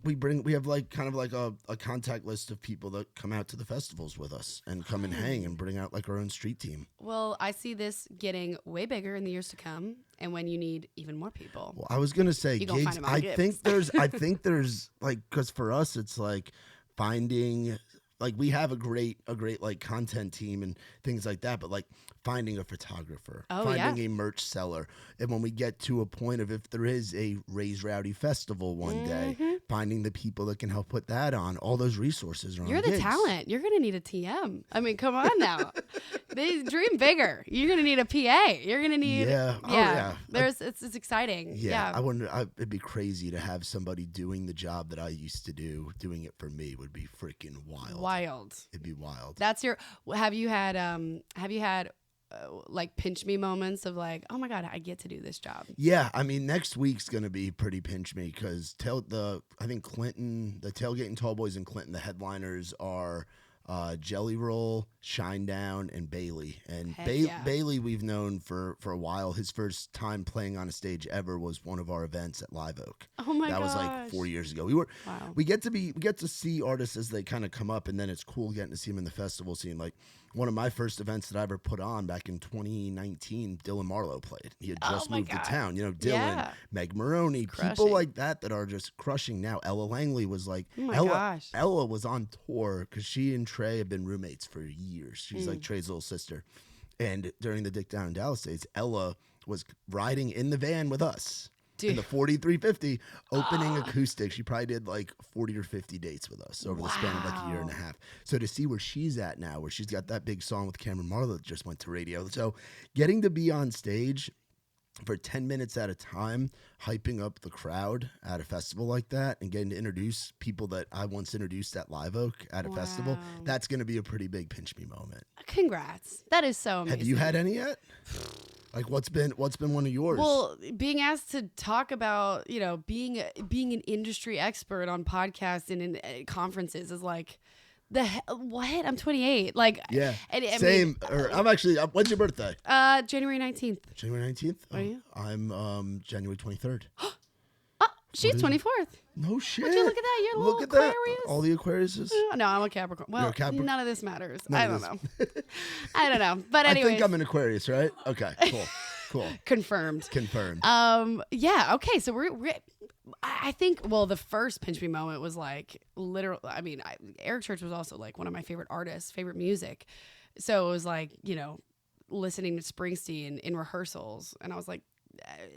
have like kind of like a contact list of people that come out to the festivals with us and come and hang and bring out like our own street team. Well, I see this getting way bigger in the years to come, and when you need even more people. Well, I was gonna say, gigs. I think there's like, because for us it's like finding, like, we have a great like content team and things like that, but like finding a photographer, finding a merch seller, and when we get to a point of, if there is a Ray's Rowdy festival one day, finding the people that can help put that on, all those resources are on You're the gigs. talent. You're gonna need a TM. I mean, come on now. They dream bigger. You're gonna need a PA. You're gonna need it's exciting. I wonder, it'd be crazy to have somebody doing the job that I used to do, doing it for me would be freaking wild. It'd be wild. That's your. Have you had like pinch me moments of like, oh my God, I get to do this job? Yeah, I mean, next week's gonna be pretty pinch me, because I think Clinton, the Tailgate and Tall Boys in Clinton, the headliners are Jelly Roll, Shinedown, and Bailey. And Yeah. Bailey we've known for a while. His first time playing on a stage ever was one of our events at Live Oak. Oh my gosh. That was like 4 years ago. Wow. We get to see artists as they kind of come up, and then it's cool getting to see them in the festival scene. Like one of my first events that I ever put on back in 2019, Dylan Marlowe played. He had just moved to town. You know, Dylan, Yeah. Meg Maroney, people like that are just crushing now. Ella Langley was like, Ella was on tour because she and Trey have been roommates for years. She's like Trey's little sister. And during the Dick Down in Dallas days, Ella was riding in the van with us. Dude. In the 4350 opening acoustic. She probably did like 40 or 50 dates with us over the span of like a year and a half. So to see where she's at now, where she's got that big song with Cameron Marlowe that just went to radio. So getting to be on stage for 10 minutes at a time, hyping up the crowd at a festival like that and getting to introduce people that I once introduced at Live Oak at a festival, that's going to be a pretty big pinch me moment. Congrats. That is so amazing. Have you had any yet? Like what's been one of yours? Well, being asked to talk about, you know, being an industry expert on podcasts and in conferences is like what? I'm 28. Like yeah, same. I'm actually. When's your birthday? January 19th. January 19th. Are you? I'm January 23rd. She's 24th. No shit. Would you look at that? You're a little Aquarius. That. All the Aquariuses. No, I'm a Capricorn. Well, none of this matters. I don't know. I don't know. But anyway, I think I'm an Aquarius, right? Okay, cool. Confirmed. Yeah. Okay. So I think. Well, the first pinch me moment was like literal. I mean, Eric Church was also like one of my favorite artists, favorite music. So it was like, you know, listening to Springsteen in rehearsals, and I was like,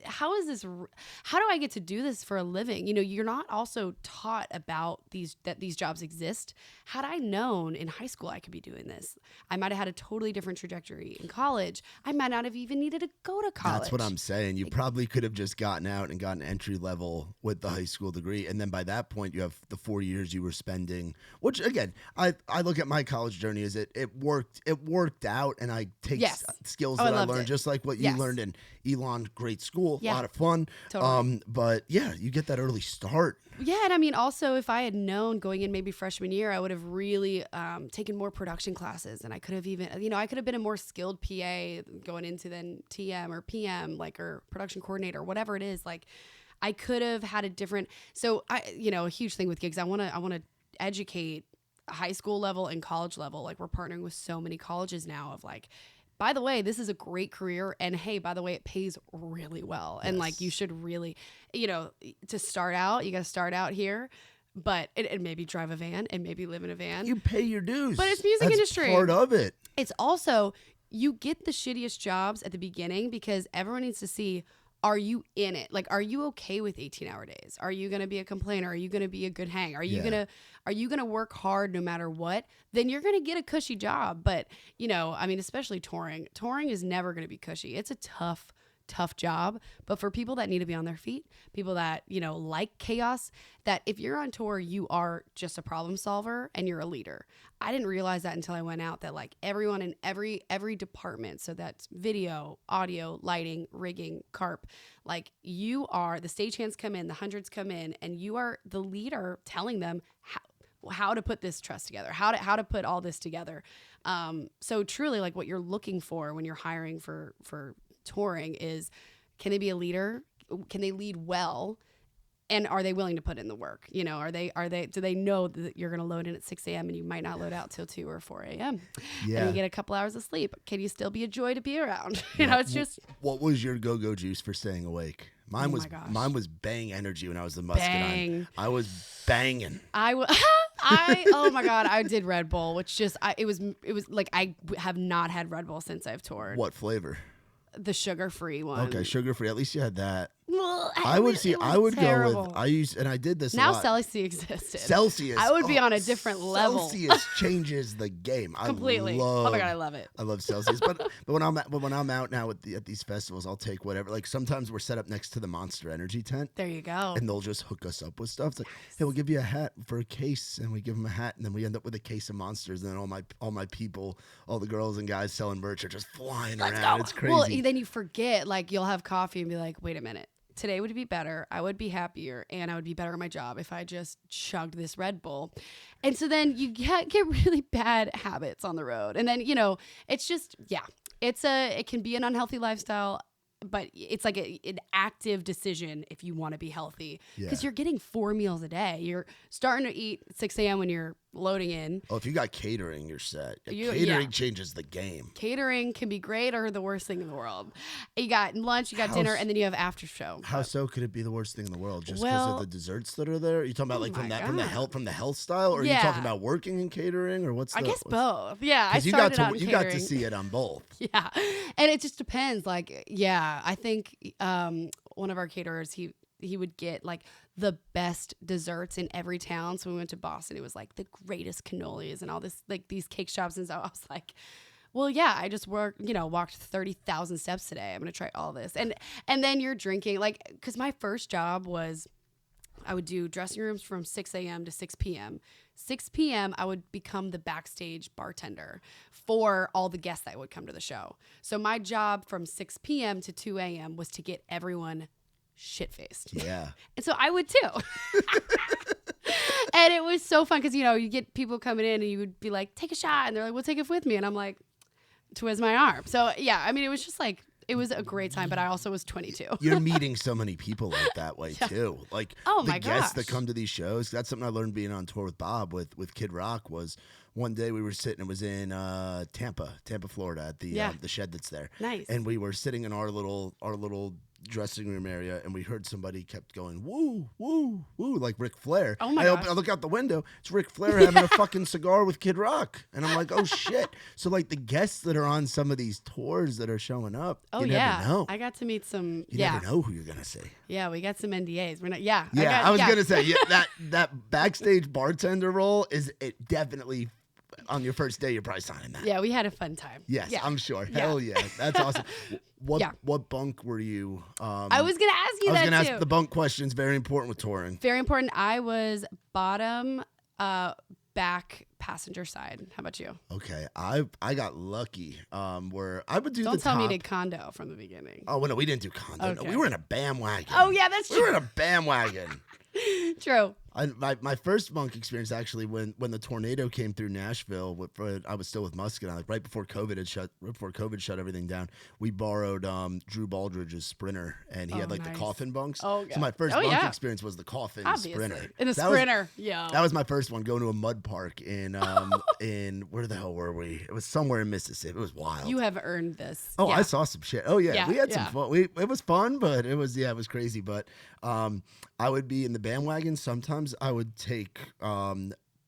how do I get to do this for a living? You know, you're not also taught about that these jobs exist. Had I known in high school I could be doing this, I might have had a totally different trajectory in college. I might not have even needed to go to college. That's what I'm saying. You probably could have just gotten out and gotten entry level with the high school degree. And then by that point, you have the 4 years you were spending, which again, I look at my college journey as it worked out, and I take skills that I learned, just like what you learned in Elon. Great school, a lot of fun. Totally. But yeah, you get that early start. Yeah, and I mean, also, if I had known going in maybe freshman year, I would have really taken more production classes, and I could have even, you know, I could have been a more skilled PA going into then TM or PM, like, or production coordinator, whatever it is. Like, I could have had a different. So a huge thing with gigs, I want to educate high school level and college level. Like, we're partnering with so many colleges now of like, by the way, this is a great career. And hey, by the way, it pays really well. And like, you should really, you know, to start out, you got to start out here, but and maybe drive a van and maybe live in a van. You pay your dues. But it's music industry. Part of it. It's also, you get the shittiest jobs at the beginning because everyone needs to see, are you in it? Like, are you okay with 18-hour days? Are you going to be a complainer? Are you going to be a good hang? Are you going to work hard no matter what? Then you're going to get a cushy job. But, you know, I mean, especially touring. Touring is never going to be cushy. It's a tough job. But for people that need to be on their feet, people that, you know, like chaos, that if you're on tour, you are just a problem solver and you're a leader. I didn't realize that until I went out, that like everyone in every department, so that's video, audio, lighting, rigging, carp, like you are, the stagehands come in, the hundreds come in, and you are the leader telling them how to put this truss together, how to put all this together. So truly, like, what you're looking for when you're hiring for touring is, can they be a leader? Can they lead well? And are they willing to put in the work? You know, do they know that you're going to load in at 6 a.m. and you might not load out till 2 or 4 a.m. Yeah. And you get a couple hours of sleep. Can you still be a joy to be around? You know, it's just. What was your go-go juice for staying awake? Mine was bang energy when I was the musket. I was banging. Oh my God, I did Red Bull, which just, it was like, I have not had Red Bull since I've toured. What flavor? The sugar-free one. Okay, sugar-free. At least you had that. Well, I would terrible. go with, and I did this now a lot. Celsius existed. Celsius. I would be on a different level. Celsius changes the game. Completely. Oh my God, I love it. I love Celsius. but when I'm out now at these festivals, I'll take whatever. Like sometimes we're set up next to the Monster Energy tent. There you go. And they'll just hook us up with stuff. It's like, hey, we'll give you a hat for a case, and we give them a hat, and then we end up with a case of Monsters, and then all my people, all the girls and guys selling merch are just flying around. It's crazy. Well, then you forget, like, you'll have coffee and be like, wait a minute. today would be better. I would be happier and I would be better at my job if I just chugged this Red Bull. And so then you get really bad habits on the road. And then, it's just, it can be an unhealthy lifestyle, but it's like an active decision if you want to be healthy, because you're getting 4 meals a day. You're starting to eat at 6 a.m. when you're loading in. Oh, if you got catering, you're set. Catering changes the game. Catering can be great or the worst thing in the world. You got lunch, you got dinner, and then you have after show. How so could it be the worst thing in the world? Just because of the desserts that are there? Are you talking about from the health style, or are you talking about working in catering, or what's? I guess both. Yeah, I started out in you got to see it on both. Yeah, and it just depends. I think one of our caterers, he would get like the best desserts in every town. So we went to Boston. It was like the greatest cannolis and all this, like these cake shops. And so I was like, well, yeah, I just walked 30,000 steps today. I'm going to try all this. And then you're drinking, because my first job was I would do dressing rooms from 6 a.m. to 6 p.m. 6 p.m., I would become the backstage bartender for all the guests that would come to the show. So my job from 6 p.m. to 2 a.m. was to get everyone shit-faced. Yeah. And so I would too. And it was so fun because, you get people coming in and you would be like, take a shot. And they're like, well, take it with me. And I'm like, twist my arm. So, yeah, I mean, it was just like, it was a great time, but I also was 22. You're meeting so many people like that way too. Like the guests that come to these shows. That's something I learned being on tour with Bob with Kid Rock. Was one day we were sitting. It was in Tampa, Florida, at the shed that's there. Nice. And we were sitting in our little dressing room area, and we heard somebody kept going woo woo woo like Ric Flair. Oh my gosh. I look out the window, it's Ric Flair having a fucking cigar with Kid Rock, and I'm like, oh shit. So like the guests that are on some of these tours that are showing up, you never know. I got to meet some. You never know who you're gonna see. Yeah, we got some NDAs. We're not. I was gonna say that backstage bartender role is it definitely. On your first day, you're probably signing that. Yeah, we had a fun time. Yes, yeah. I'm sure. Hell yeah. That's awesome. What bunk were you? I was going to ask you that, too. I was going to ask the bunk questions. Very important with touring. Very important. I was bottom back passenger side. How about you? Okay. I got lucky where I would do Don't the tell top. me you did condo from the beginning. Oh, well, no, we didn't do condo. Okay. No, we were in a bandwagon. Oh, yeah, that's true. We were in a bandwagon. True. My first bunk experience actually when the tornado came through Nashville. I was still with Muscadine, like right before COVID shut everything down. We borrowed Drew Baldridge's Sprinter, and he had like the coffin bunks. Oh, so my first bunk experience was the coffin Sprinter. In a Sprinter, that was my first one. Going to a mud park in where the hell were we? It was somewhere in Mississippi. It was wild. You have earned this. Oh, yeah. I saw some shit. Oh yeah, we had some fun. It was fun, but it was crazy. But I would be in the bandwagon sometimes. I would take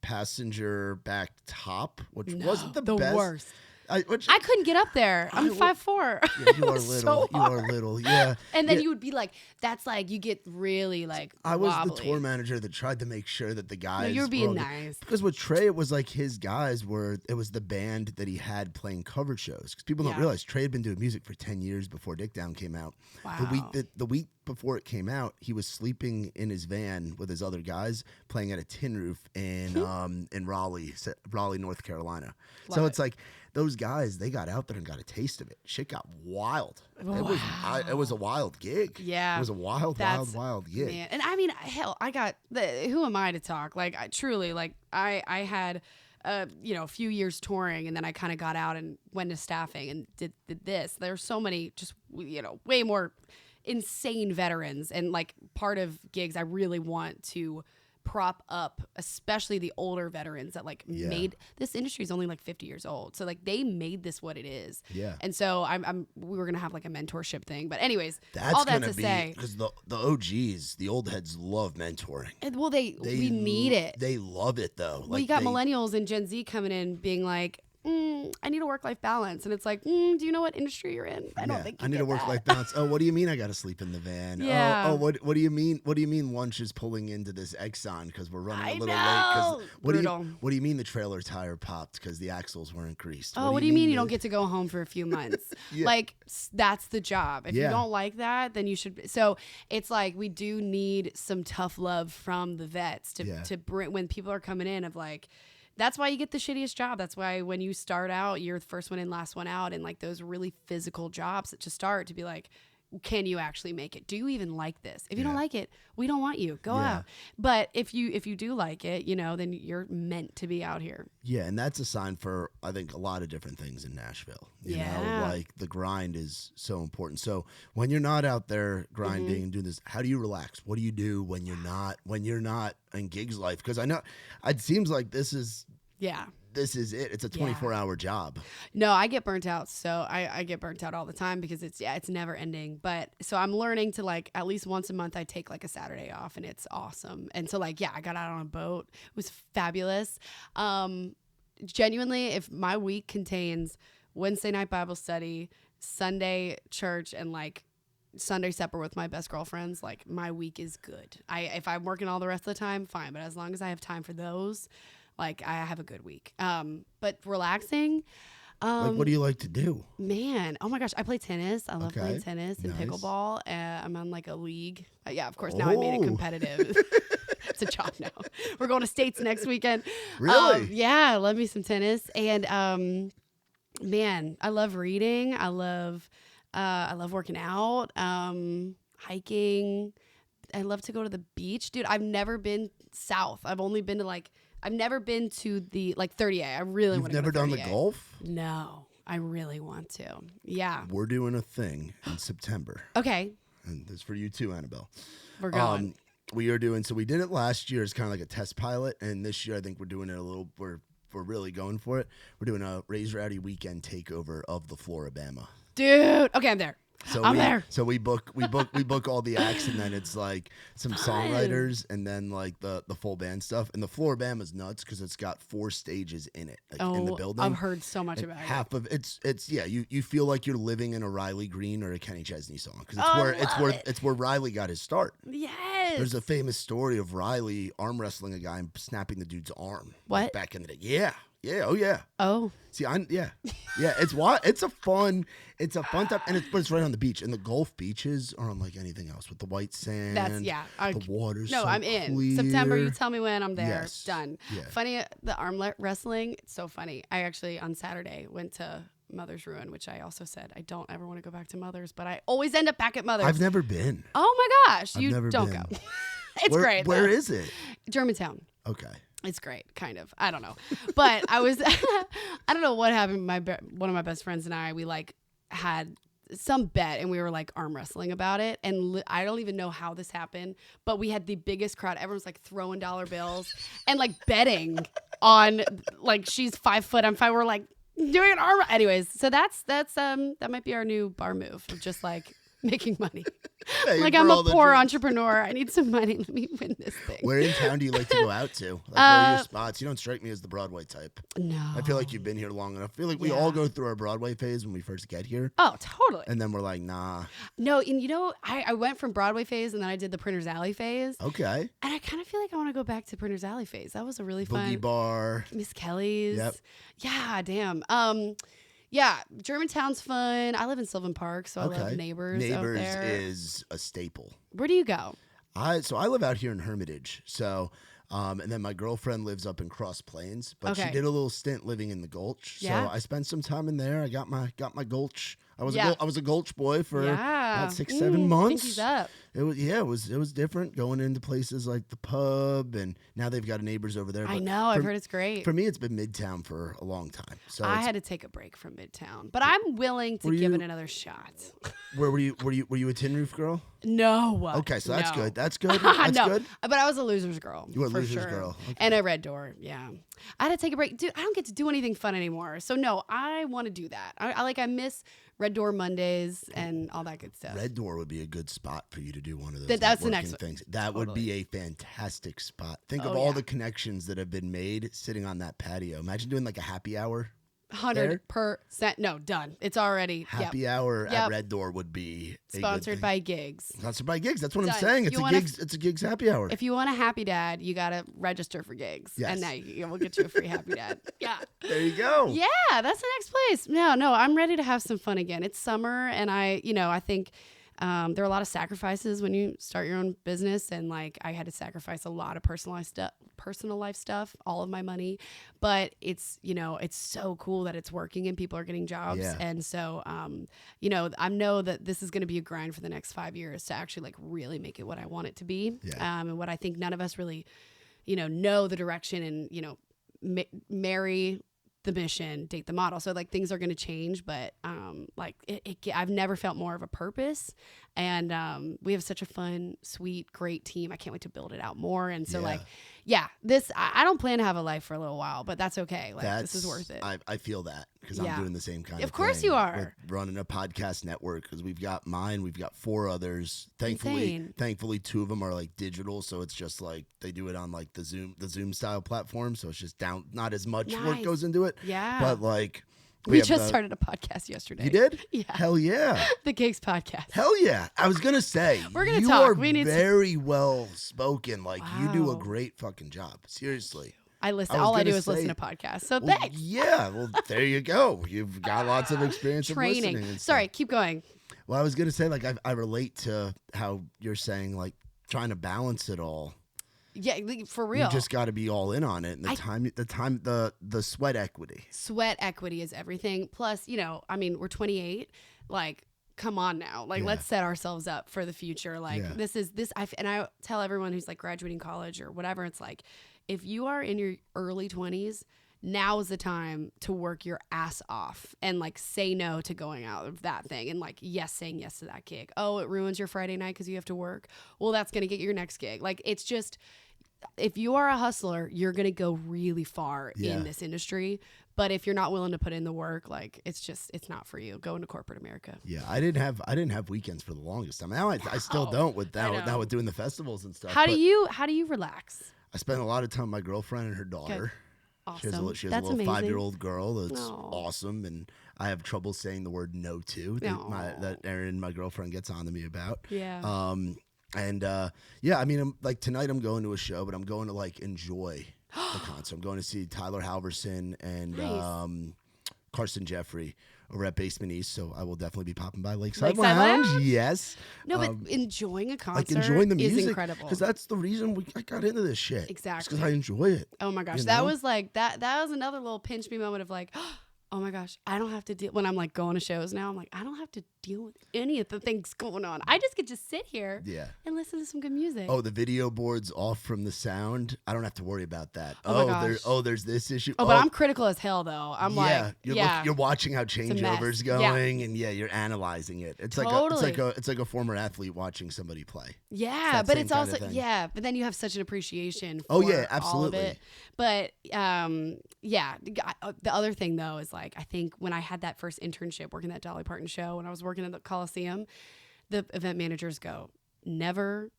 passenger back top, which wasn't the best. Worst. I couldn't get up there. I'm 5'4". Yeah, you are little. You are little. Yeah. And then you would be like, that's like you get really like. I was wobbly. the tour manager that tried to make sure that the guys. No, you were being nice. Because with Trey, it was like his guys were. It was the band that he had playing cover shows. Because people don't realize Trey had been doing music for 10 years before Dick Down came out. Wow. The week before it came out, he was sleeping in his van with his other guys playing at a tin roof in Raleigh, North Carolina. So it's like. Those guys, they got out there and got a taste of it. Shit got wild. Wow. It was a wild gig. Yeah. It was a wild gig. Man. And I mean, hell, who am I to talk? Like, I truly, like, I had, a few years touring, and then I kind of got out and went to staffing and did this. There's so many just, way more insane veterans. And, like, part of gigs, I really want to prop up, especially the older veterans that made this industry is only like 50 years old, so like they made this what it is. And so we were gonna have like a mentorship thing, but anyways, that's all that gonna to be, say, because the OGs, the old heads, love mentoring. And we need it. They love it though. We got millennials and Gen Z coming in being like, I need a work-life balance. And it's like, do you know what industry you're in? I don't think you I need a work-life balance. Oh, what do you mean I got to sleep in the van? Yeah. Oh, what do you mean? What do you mean lunch is pulling into this Exxon because we're running a little late? What do you mean the trailer tire popped because the axles weren't greased? Oh, what do you mean you don't get to go home for a few months? Like, that's the job. If you don't like that, then you should. So it's like we do need some tough love from the vets to bring when people are coming in of like, that's why you get the shittiest job. That's why when you start out, you're the first one in, last one out, and like those really physical jobs that to start to be like, can you actually make it? Do you even like this? If you Yeah. don't like it, we don't want you. Go Yeah. out. But if you do like it, you know, then you're meant to be out here. Yeah, and that's a sign for, I think, a lot of different things in Nashville. You know, Yeah. like the grind is so important. So when you're not out there grinding and doing this, how do you relax? What do you do when you're not in Giggs life? Because I know it seems like this is it. It's a 24-hour job. No, I get burnt out. So I get burnt out all the time because it's never ending. But so I'm learning to like at least once a month I take like a Saturday off, and it's awesome. And so like, I got out on a boat. It was fabulous. Genuinely, if my week contains Wednesday night Bible study, Sunday church, and like Sunday supper with my best girlfriends, like my week is good. If I'm working all the rest of the time, fine. But as long as I have time for those, like I have a good week. But relaxing. Like, what do you like to do? Man, oh my gosh, I play tennis. I love playing tennis and Nice. pickleball. I'm on like a league. Yeah, of course. Now I made it competitive. It's a job now. We're going to States next weekend. Really? Yeah, I love me some tennis. And man, I love reading. I love working out. Hiking. I love to go to the beach, dude. I've never been south. I've never been to the 30A. I really want to. You've never done the Gulf? No, I really want to. Yeah. We're doing a thing in September. Okay. And this is for you too, Annabelle. We're going. We are doing, so we did it last year as kind of like a test pilot, and this year I think we're doing it we're really going for it. We're doing a Raise Rowdy weekend takeover of the Floribama. Dude, okay, I'm there. So I'm there. So we book all the acts, and then it's like some songwriters, and then like the full band stuff. And the Floribama's nuts because it's got 4 stages in it, like in the building. I've heard so much about it. Half of it's you feel like you're living in a Riley Green or a Kenny Chesney song because it's where Riley got his start. Yes. There's a famous story of Riley arm wrestling a guy and snapping the dude's arm. What? Like back in the day. Yeah. Yeah. Oh yeah. Oh. See, yeah. It's a fun time, and it's right on the beach. And the Gulf beaches are unlike anything else with the white sand. The water's so I'm in clear. September. You tell me when I'm there. Yes. Done. Yeah. Funny, the arm wrestling. It's so funny. I actually on Saturday went to Mother's Ruin, which I also said I don't ever want to go back to Mother's, but I always end up back at Mother's. I've never been. Oh my gosh, I've you never don't been. go. It's great. Where though. is it? Germantown. Okay. It's great, kind of. I don't know, but I was. I don't know what happened. One of my best friends and I, we like had some bet, and we were like arm wrestling about it. And I don't even know how this happened, but we had the biggest crowd. Everyone's like throwing dollar bills and like betting on like she's 5 foot, I'm 5. We're like doing an arm. Anyways, so that might be our new bar move of just like making money. Hey, like I'm a poor entrepreneur. I need some money. Let me win this thing. Where in town do you like to go out to? Like, where are your spots? You don't strike me as the Broadway type. No. I feel like you've been here long enough. I feel like we all go through our Broadway phase when we first get here. Oh, totally. And then we're like, nah. No, and you know, I went from Broadway phase, and then I did the Printer's Alley phase. Okay. And I kind of feel like I want to go back to Printer's Alley phase. That was a really fun. Boogie Bar. Miss Kelly's. Yep. Yeah, damn. Yeah, Germantown's fun. I live in Sylvan Park, so I love Neighbors out Neighbors there. is a staple. Where do you go? I live out here in Hermitage. So, and then my girlfriend lives up in Cross Plains, but she did a little stint living in the Gulch. Yeah. So I spent some time in there. I got my Gulch. I was a Gulch boy for about 6-7 months. Pinkies up. It was different going into places like the pub, and now they've got Neighbors over there. I know. I've heard it's great. For me, it's been Midtown for a long time. So I had to take a break from Midtown, but I'm willing to give it another shot. Where were you? Were you a Tin Roof girl? No. Okay, so that's no. good. That's good. That's no, good. but I was a loser's girl. You were a for loser's sure. girl. Okay. And a Red Door. Yeah, I had to take a break, dude. I don't get to do anything fun anymore. So no, I want to do that. I miss Red Door Mondays and all that good stuff. Red Door would be a good spot for you to do one of those. That's the networking next things. That would be a fantastic spot. Think of all the connections that have been made sitting on that patio. Imagine doing like a happy hour. 100%. No, done. It's already happy hour at Red Door would be sponsored by Giggs. Sponsored by Giggs. That's what Done. I'm saying. It's a Giggs happy hour. If you want a happy dad, you gotta register for Giggs, and now we'll get you a free happy dad. Yeah. There you go. Yeah, that's the next place. No, I'm ready to have some fun again. It's summer, and I think there are a lot of sacrifices when you start your own business, and like I had to sacrifice a lot of personal life stuff, all of my money, but it's, you know, it's so cool that it's working and people are getting jobs. Yeah. And so, you know, I know that this is going to be a grind for the next 5 years to actually like really make it what I want it to be. Yeah. And what I think none of us really, you know the direction and, you know, marry the mission, date the model. So like things are going to change, but like I've never felt more of a purpose, and we have such a fun, sweet, great team. I can't wait to build it out more. And so like, yeah, this I don't plan to have a life for a little while, but that's okay. Like this is worth it. I feel that because I'm doing the same kind of thing. Of course you are. With running a podcast network, because we've got mine, we've got 4 others. Thankfully 2 of them are like digital, so it's just like they do it on like the Zoom style platform, so it's just not as much work goes into it. Yeah. But like we just started a podcast yesterday. You did? Yeah. Hell yeah. The Giggs podcast. Hell yeah. I was gonna say we're gonna you talk. are very well spoken. Like you do a great fucking job. Seriously. I listen. All I do is listen to podcasts. So thanks. Yeah. Well, there you go. You've got lots of experience training. Of listening. Sorry, keep going. Well, I was gonna say like I relate to how you're saying like trying to balance it all. Yeah, for real. You just got to be all in on it. And the sweat equity. Sweat equity is everything. Plus, you know, I mean, we're 28. Like, come on now. Like, let's set ourselves up for the future. Like, and I tell everyone who's like graduating college or whatever, it's like, if you are in your early 20s, now is the time to work your ass off and like say no to going out of that thing and like saying yes to that gig. Oh, it ruins your Friday night because you have to work. Well, that's going to get your next gig. Like, it's just, if you are a hustler, you're going to go really far in this industry. But if you're not willing to put in the work, like it's not for you. Go into corporate America. Yeah, I didn't have weekends for the longest time. Now I still don't with with doing the festivals and stuff. How do you relax? I spend a lot of time with my girlfriend and her daughter. Awesome. She has a little 5-year-old girl that's awesome, and I have trouble saying the word no to that Erin, my girlfriend, gets on to me about. Yeah. And I mean, like tonight I'm going to a show, but I'm going to like enjoy the concert. I'm going to see Tyler Halverson and Carson Jeffrey over at Basement East, so I will definitely be popping by Lakeside Lounge. Yes. No, but enjoying a concert enjoying the music is incredible. Because that's the reason I got into this shit. Exactly. Because I enjoy it. Oh my gosh. That was like, that was another little pinch me moment of like, oh my gosh, I don't have to deal, when I'm like going to shows now, I'm like, I don't have to deal with any of the things going on. I just get to sit here and listen to some good music. Oh, the video board's off from the sound. I don't have to worry about that. Oh my gosh. There's this issue. Oh, but I'm critical as hell though. I'm you're watching how changeover's going, and you're analyzing it. It's like a former athlete watching somebody play. Yeah, but it's also but then you have such an appreciation for all of it. But the other thing though is like, I think when I had that first internship working that Dolly Parton show, when I was working at the Coliseum, the event managers go, never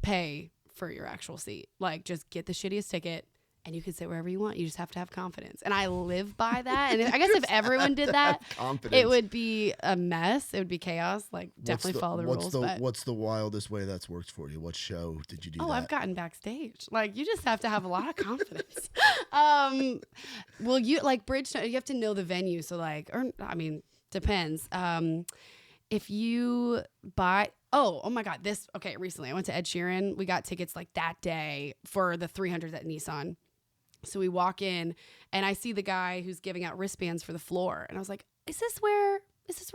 pay for your actual seat. Like, just get the shittiest ticket and you can sit wherever you want. You just have to have confidence. And I live by that. And I guess if everyone did that, it would be a mess. It would be chaos. Like, definitely follow the rules. What's the wildest way that's worked for you? What show did you do that? Oh, I've gotten backstage. Like, you just have to have a lot of confidence. Well, you, like, Bridgestone, you have to know the venue. So, like, depends. If you buy... Oh my God. Recently I went to Ed Sheeran. We got tickets like that day for the 300 at Nissan. So we walk in and I see the guy who's giving out wristbands for the floor. And I was like, is this where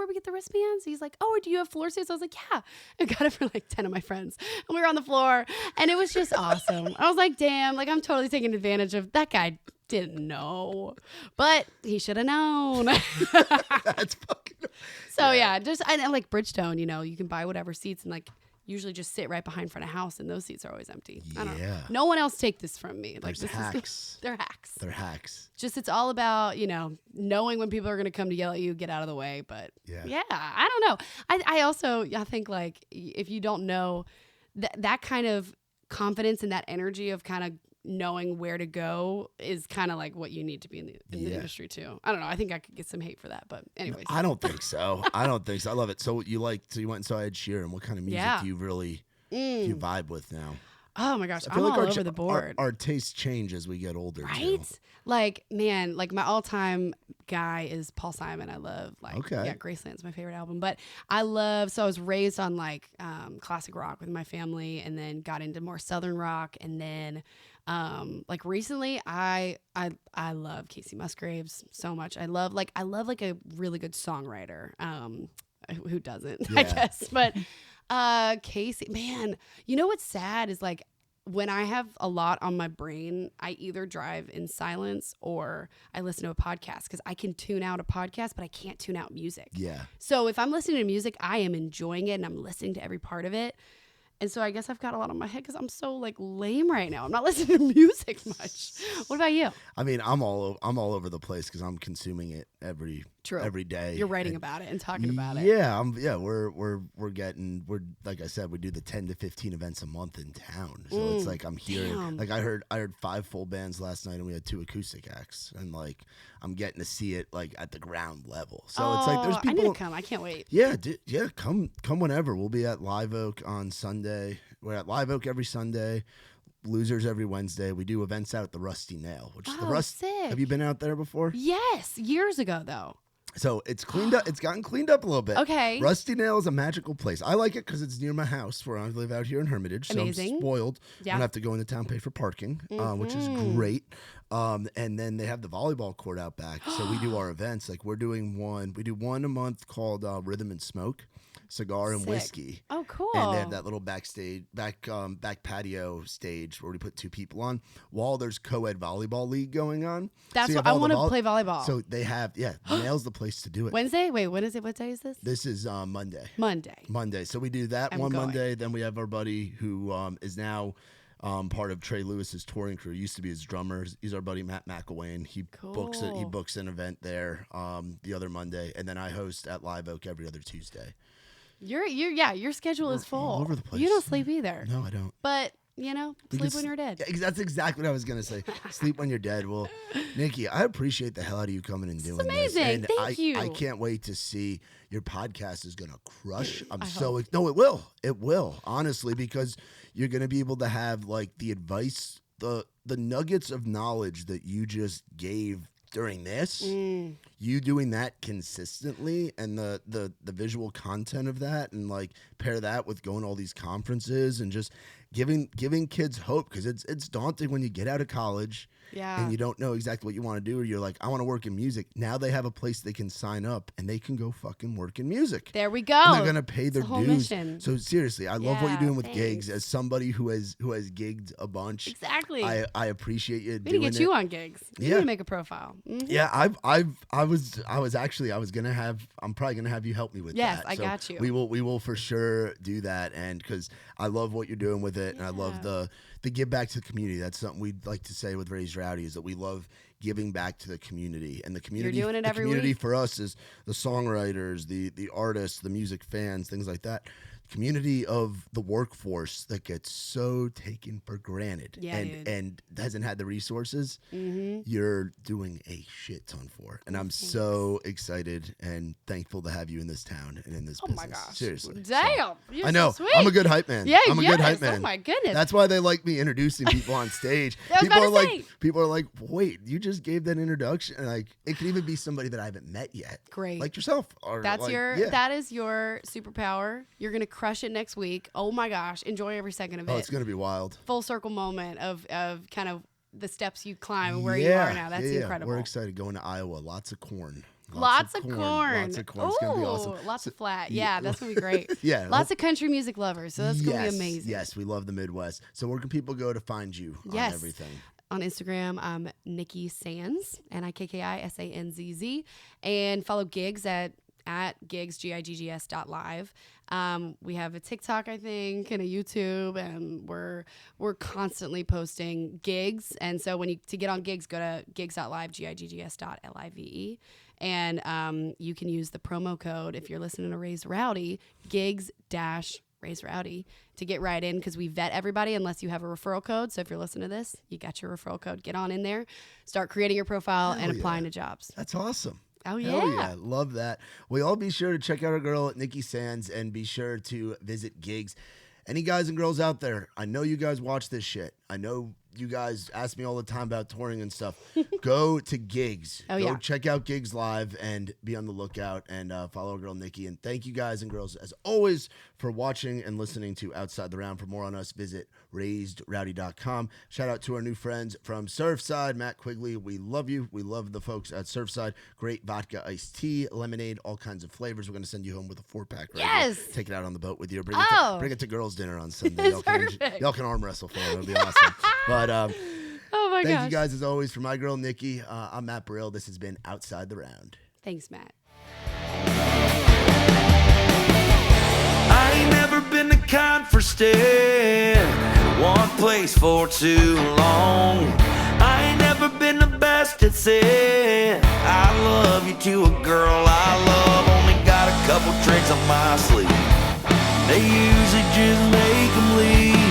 we get the wristbands? He's like, oh, do you have floor seats? I was like, yeah. I got it for like 10 of my friends. And we were on the floor and it was just awesome. I was like, damn, like I'm totally taking advantage of that guy. Didn't know, but he should have known. That's fucking. So I like Bridgestone. You know, you can buy whatever seats and like usually just sit right behind front of house, and those seats are always empty. Yeah. I don't know. No one else take this from me. Like, they're hacks. They're hacks. They're hacks. Just it's all about knowing when people are going to come to yell at you, get out of the way. But I don't know. I think like if you don't know that kind of confidence and that energy of kind of knowing where to go is kind of like what you need to be in the industry too. I don't know. I think I could get some hate for that, but anyways. I don't think so. I love it. So you went and saw Ed Sheeran. What kind of music do you really do you vibe with now? Oh my gosh, I I'm feel all like over the board. Our tastes change as we get older, right? too. Like, man, like my all-time guy is Paul Simon. I love, like, Okay. yeah, Graceland's my favorite album. But I was raised on like classic rock with my family, and then got into more southern rock, and then like recently I love Casey Musgraves so much. I love like a really good songwriter. Who doesn't? I Yeah. guess. But Casey, man, you know what's sad is like when I have a lot on my brain, I either drive in silence or I listen to a podcast, because I can tune out a podcast, but I can't tune out music. Yeah. So if I'm listening to music, I am enjoying it and I'm listening to every part of it. And so I guess I've got a lot on my head because I'm so like lame right now. I'm not listening to music much. What about you? I mean, I'm all over the place because I'm consuming it every day. You're writing about it and talking about it. Yeah, we're like I said, we do the 10 to 15 events a month in town. So it's like I'm hearing, damn. like I heard 5 full bands last night, and we had 2 acoustic acts, and like I'm getting to see it like at the ground level. So it's like there's people. I need to come. I can't wait. Yeah, come whenever. We'll be at Live Oak on Sunday. We're at Live Oak every Sunday. Losers every Wednesday. We do events out at the Rusty Nail, which is the sick. Have you been out there before? Yes, years ago though. So it's cleaned up. It's gotten cleaned up a little bit. Okay. Rusty Nail is a magical place. I like it because it's near my house, where I live out here in Hermitage. Amazing. So I'm spoiled. Yeah. I don't have to go into town, pay for parking, which is great. And then they have the volleyball court out back. So we do our events. Like we do one a month called Rhythm and Smoke, cigar and Sick. whiskey. Oh, cool. And they have that little back patio stage where we put 2 people on while there's co-ed volleyball league going on. That's So you what have I all the want to play volleyball. So they have, Nail's the place to do it. Wednesday? Wait, when is it? What day is this? This is Monday. Monday. So we do that I'm one going. Monday. Then we have our buddy who is now part of Trey Lewis's touring crew. Used to be his drummer. He's our buddy Matt McElwain. He books it. He books an event there the other Monday, and then I host at Live Oak every other Tuesday. Your schedule is full. All over the place. You don't sleep either. No, I don't. But sleep when you're dead. Yeah, that's exactly what I was gonna say. Sleep when you're dead. Well, Nikki, I appreciate the hell out of you coming and doing amazing. this. And Thank you. I can't wait to see your podcast is gonna crush. hope. No, it will. It will, honestly, because you're gonna be able to have like the advice, the nuggets of knowledge that you just gave during this. You doing that consistently, and the visual content of that, and like pair that with going to all these conferences and just giving kids hope, because it's daunting when you get out of college and you don't know exactly what you want to do, or you're like, I want to work in music. Now they have a place they can sign up and they can go fucking work in music. There we go. And they're gonna pay their the whole dues. mission. So seriously, I love what you're doing with thanks. gigs. As somebody who has gigged a bunch, Exactly. I appreciate you We doing need to get it. you on gigs. You need to make a profile. Mhm. Yeah, I'm probably gonna have you help me with Yes, that. I So got you. We will for sure do that, and because I love what you're doing with it, and I love the give back to the community. That's something we'd like to say with Raised Rowdy, is that we love giving back to the community, and the community. You're doing it the every community week. for us is the songwriters, the artists, the music fans, things like that. Community of the workforce that gets so taken for granted, and hasn't had the resources. You're doing a shit ton for, and I'm so excited and thankful to have you in this town and in this business. Oh my gosh. Seriously. Damn. You're I know. So sweet. I'm a good hype man. Yeah, I'm a good hype yes. man. Oh my goodness. That's why they like me introducing people on stage. I was about to say. People are like, wait, you just gave that introduction. And like, it could even be somebody that I haven't met yet. Great. Like yourself. Or That is your superpower. You're gonna crush it next week. Oh my gosh. Enjoy every second of it. Oh, it's gonna be wild. Full circle moment of kind of the steps you climb and where you are now. That's incredible. We're excited going to Iowa. Lots of corn. Lots of corn. Lots of corn. It's gonna be awesome. Lots of flat. Yeah, that's gonna be great. Yeah. Lots of country music lovers. So that's gonna be amazing. Yes, we love the Midwest. So where can people go to find you on everything? On Instagram, I'm Nikki Sanz, NIKKISANZZ, and follow Giggs at Giggs, GIGGS.live. We have a TikTok, I think, and a YouTube, and we're constantly posting gigs. And so to get on Giggs, go to Giggs.live, GIGGS.live. And you can use the promo code, if you're listening to Raised Rowdy, Giggs-Raised Rowdy, to get right in, because we vet everybody unless you have a referral code. So if you're listening to this, you got your referral code. Get on in there, start creating your profile and applying to jobs. That's awesome. Oh, yeah. Hell yeah. Love that. We all be sure to check out our girl, Nikki Sanz, and be sure to visit Giggs. any guys and girls out there, I know you guys watch this shit. I know you guys ask me all the time about touring and stuff. Go to Giggs. Go check out Giggs live and be on the lookout, and follow our girl Nikki. And thank you guys and girls, as always, for watching and listening to Outside the Round. For more on us, visit raisedrowdy.com. Shout out to our new friends from Surfside, Matt Quigley. We love you. We love the folks at Surfside. Great vodka iced tea, lemonade, all kinds of flavors. We're going to send you home with a 4-pack. Yes. Take it out on the boat with you. Bring it to girls' dinner on Sunday. Y'all can arm wrestle for it. It'll be awesome. But oh my thank you guys as always. For my girl Nikki, I'm Matt Burrill. This has been Outside the Round. Thanks, Matt. I ain't never been the kind for staying in one place for too long. I ain't never been the best at saying I love you to a girl I love. Only got a couple tricks on my sleeve. They usually just make them leave.